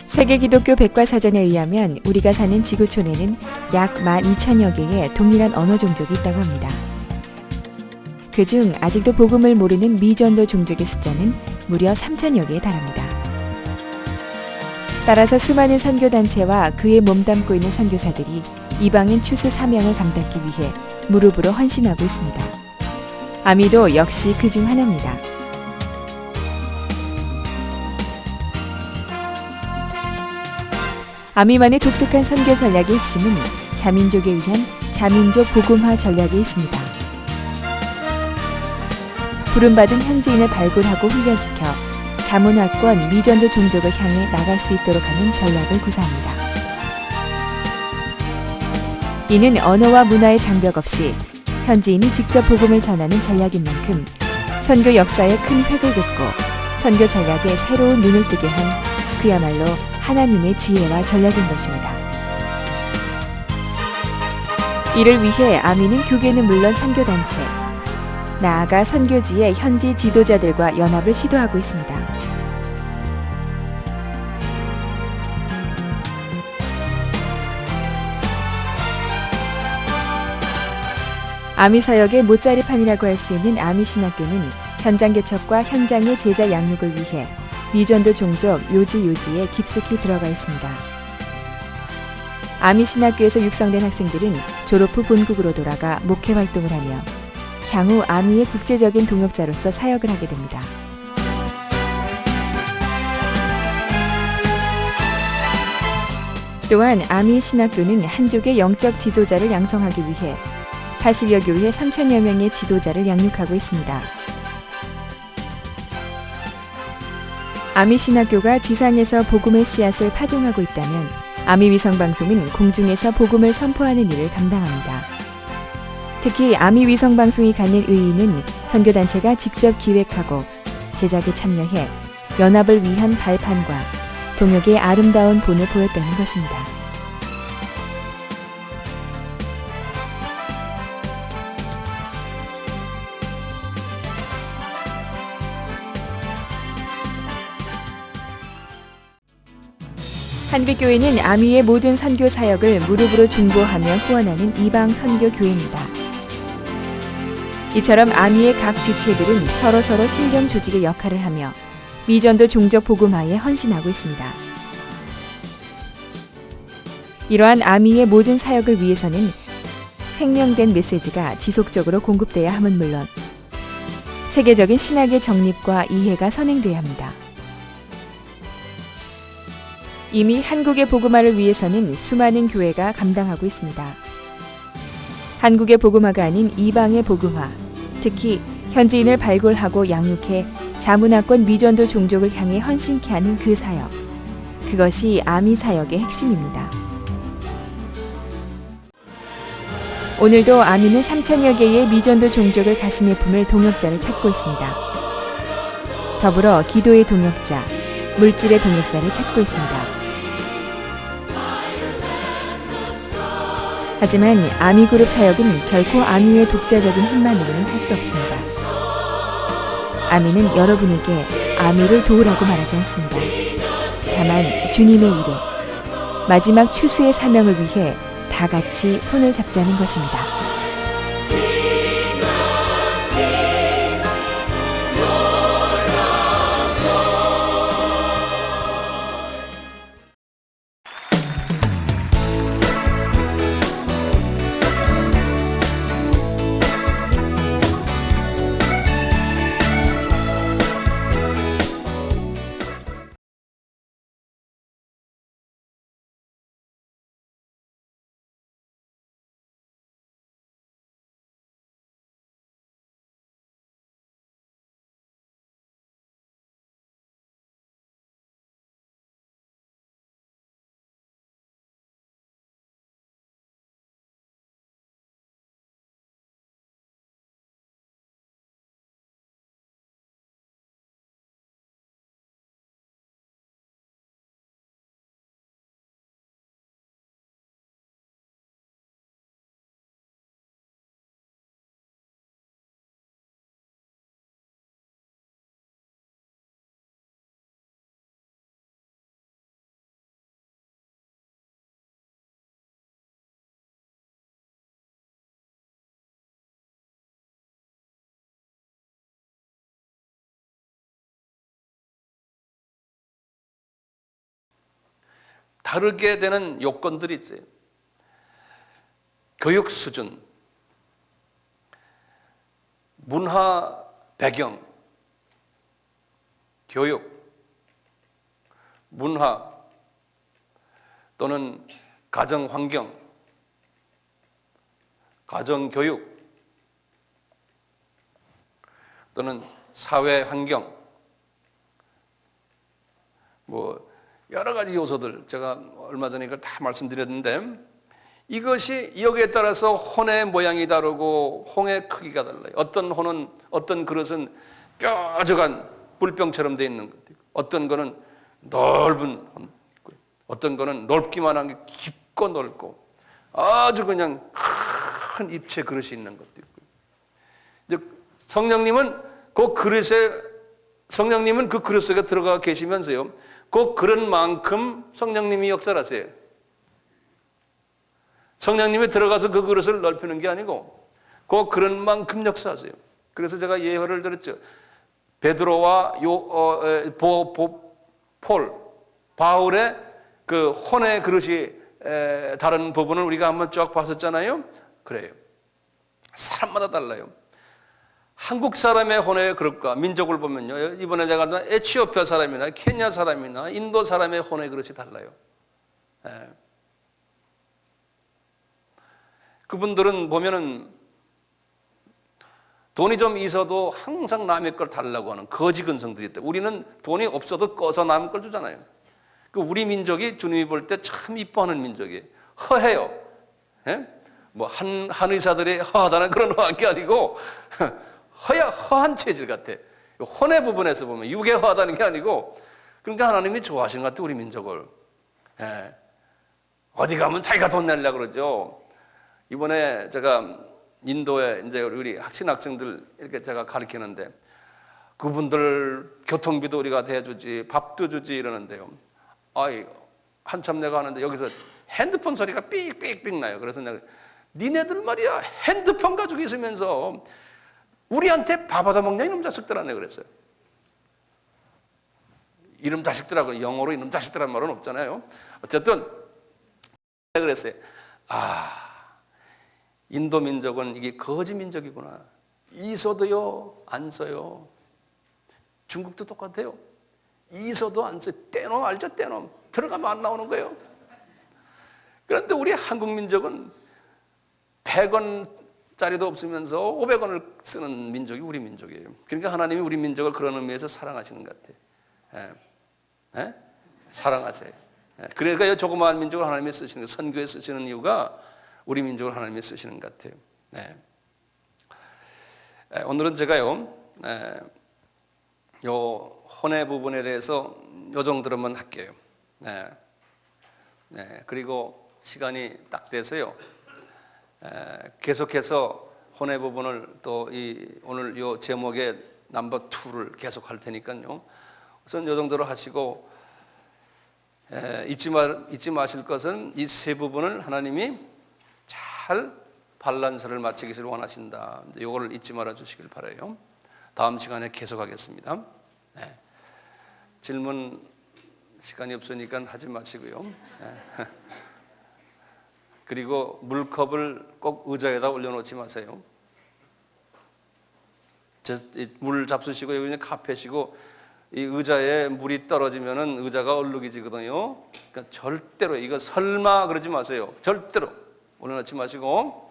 세계 기독교 백과사전에 의하면 우리가 사는 지구촌에는 약 12,000여 개의 동일한 언어 종족이 있다고 합니다. 그중 아직도 복음을 모르는 미전도 종족의 숫자는 무려 3,000여 개에 달합니다. 따라서 수많은 선교단체와 그에 몸담고 있는 선교사들이 이방인 추수 사명을 감당하기 위해 무릎으로 헌신하고 있습니다. 아미도 역시 그 중 하나입니다. 아미만의 독특한 선교 전략의 핵심은 자민족에 의한 자민족 복음화 전략에 있습니다. 부름받은 현지인을 발굴하고 훈련시켜 자문화권 미전도 종족을 향해 나갈 수 있도록 하는 전략을 구사합니다. 이는 언어와 문화의 장벽 없이 현지인이 직접 복음을 전하는 전략인 만큼 선교 역사에 큰 획을 긋고 선교 전략에 새로운 눈을 뜨게 한 그야말로 하나님의 지혜와 전략인 것입니다. 이를 위해 아미는 교계는 물론 선교단체, 나아가 선교지의 현지 지도자들과 연합을 시도하고 있습니다. 아미 사역의 못자리판이라고 할 수 있는 아미 신학교는 현장 개척과 현장의 제자 양육을 위해 미전도 종족 요지에 깊숙이 들어가 있습니다. 아미 신학교에서 육성된 학생들은 졸업 후 본국으로 돌아가 목회 활동을 하며 향후 아미의 국제적인 동역자로서 사역을 하게 됩니다. 또한 아미 신학교는 한족의 영적 지도자를 양성하기 위해 80여 교회 3,000여 명의 지도자를 양육하고 있습니다. 아미 신학교가 지상에서 복음의 씨앗을 파종하고 있다면 아미 위성방송은 공중에서 복음을 선포하는 일을 감당합니다. 특히 아미 위성방송이 갖는 의의는 선교단체가 직접 기획하고 제작에 참여해 연합을 위한 발판과 동역의 아름다운 본을 보였다는 것입니다. 한빛교회는 아미의 모든 선교 사역을 무릎으로 중보하며 후원하는 이방 선교 교회입니다. 이처럼 아미의 각 지체들은 서로 신경 조직의 역할을 하며 미전도 종족 복음화에 헌신하고 있습니다. 이러한 아미의 모든 사역을 위해서는 생명된 메시지가 지속적으로 공급돼야 함은 물론 체계적인 신학의 정립과 이해가 선행돼야 합니다. 이미 한국의 복음화를 위해서는 수많은 교회가 감당하고 있습니다. 한국의 복음화가 아닌 이방의 복음화, 특히 현지인을 발굴하고 양육해 자문화권 미전도 종족을 향해 헌신케 하는 그 사역, 그것이 아미 사역의 핵심입니다. 오늘도 아미는 3,000여 개의 미전도 종족을 가슴에 품을 동역자를 찾고 있습니다. 더불어 기도의 동역자, 물질의 동역자를 찾고 있습니다. 하지만 아미그룹 사역은 결코 아미의 독자적인 힘만으로는 할 수 없습니다. 아미는 여러분에게 아미를 도우라고 말하지 않습니다. 다만 주님의 일에 마지막 추수의 사명을 위해 다 같이 손을 잡자는 것입니다. 다르게 되는 요건들이 있어요. 교육 수준, 문화 배경, 교육, 문화 또는 가정 환경, 가정 교육 또는 사회 환경, 뭐 여러 가지 요소들 제가 얼마 전에 이걸 다 말씀드렸는데 이것이 여기에 따라서 혼의 모양이 다르고 홍의 크기가 달라요. 어떤 혼은 어떤 그릇은 뾰족한 물병처럼 되어 있는 것도 있고 어떤 거는 넓은 혼 있고 어떤 거는 넓기만 한 게 깊고 넓고 아주 그냥 큰 입체 그릇이 있는 것도 있고 이제 성령님은 그 그릇 속에 들어가 계시면서요. 그 그릇만큼 성령님이 역사를 하세요. 성령님이 들어가서 그 그릇을 넓히는 게 아니고 그 그릇만큼 역사하세요. 그래서 제가 예화를 들었죠. 베드로와 바울의 그 혼의 그릇이 다른 부분을 우리가 한번 쫙 봤었잖아요. 그래요. 사람마다 달라요. 한국 사람의 혼의 그릇과 민족을 보면요. 이번에 제가 에티오피아 사람이나 케냐 사람이나 인도 사람의 혼의 그릇이 달라요. 그분들은 보면은 돈이 좀 있어도 항상 남의 걸 달라고 하는 거지 근성들이 있다. 우리는 돈이 없어도 꺼서 남의 걸 주잖아요. 우리 민족이 주님이 볼 때 참 이뻐하는 민족이에요. 허해요. 뭐 한의사들이 허하다는 그런 허한 게 아니고 허한 체질 같아. 혼의 부분에서 보면 육에 허하다는 게 아니고 그러니까 하나님이 좋아하시는 것 같아 우리 민족을. 어디 가면 자기가 돈 내려고 그러죠. 이번에 제가 인도에 이제 우리 신학생들 이렇게 제가 가르치는데 그분들 교통비도 우리가 대주지 밥도 주지 이러는데요. 한참 내가 하는데 여기서 핸드폰 소리가 삑삑삑 나요. 그래서 내가 니네들 말이야 핸드폰 가지고 있으면서 우리한테 밥 얻어먹냐 이놈 자식들하네 그랬어요. 이놈 자식들하고 영어로 이놈 자식들한 말은 없잖아요. 어쨌든 그랬어요. 인도 민족은 이게 거지 민족이구나. 있어도요 안 써요. 중국도 똑같아요. 있어도 안 써요. 떼놈 알죠? 떼놈 들어가면 안 나오는 거예요. 그런데 우리 한국 민족은 100원짜리도 없으면서 500원을 쓰는 민족이 우리 민족이에요. 그러니까 하나님이 우리 민족을 그런 의미에서 사랑하시는 것 같아요. 사랑하세요. 그러니까 이 조그마한 민족을 하나님이 쓰시는 거예요. 선교에 쓰시는 이유가 우리 민족을 하나님이 쓰시는 것 같아요. 오늘은 제가요, 요 혼의 부분에 대해서 요 정도로만 할게요. 그리고 시간이 딱 돼서요. 계속해서 혼의 부분을 또 오늘 요 제목의 넘버 2를 계속 할 테니까요. 우선 요 정도로 하시고 잊지 마실 것은 이 세 부분을 하나님이 잘 반란서를 마치기를 원하신다. 이거를 잊지 말아 주시길 바라요. 다음 시간에 계속하겠습니다. 질문 시간이 없으니까 하지 마시고요. 그리고 물컵을 꼭 의자에다 올려놓지 마세요. 물 잡수시고 여기 있는 카페시고 이 의자에 물이 떨어지면은 의자가 얼룩이지거든요. 그러니까 절대로 이거 설마 그러지 마세요. 절대로 올려놓지 마시고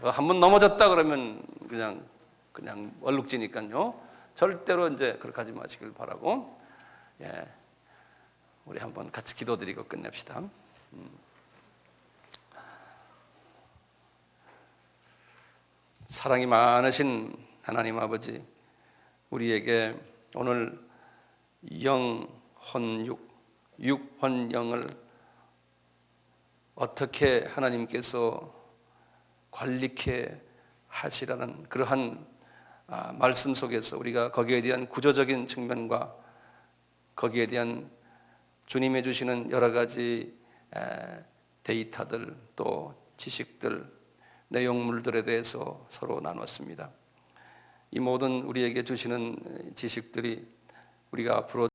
한번 넘어졌다 그러면 그냥 얼룩지니까요. 절대로 이제 그렇게 하지 마시길 바라고. 우리 한번 같이 기도드리고 끝냅시다. 사랑이 많으신 하나님 아버지, 우리에게 오늘 영, 혼, 육, 혼, 영을 어떻게 하나님께서 관리케 하시라는 그러한 말씀 속에서 우리가 거기에 대한 구조적인 측면과 거기에 대한 주님이 주시는 여러 가지 데이터들 또 지식들 내용물들에 대해서 서로 나눴습니다. 이 모든 우리에게 주시는 지식들이 우리가 앞으로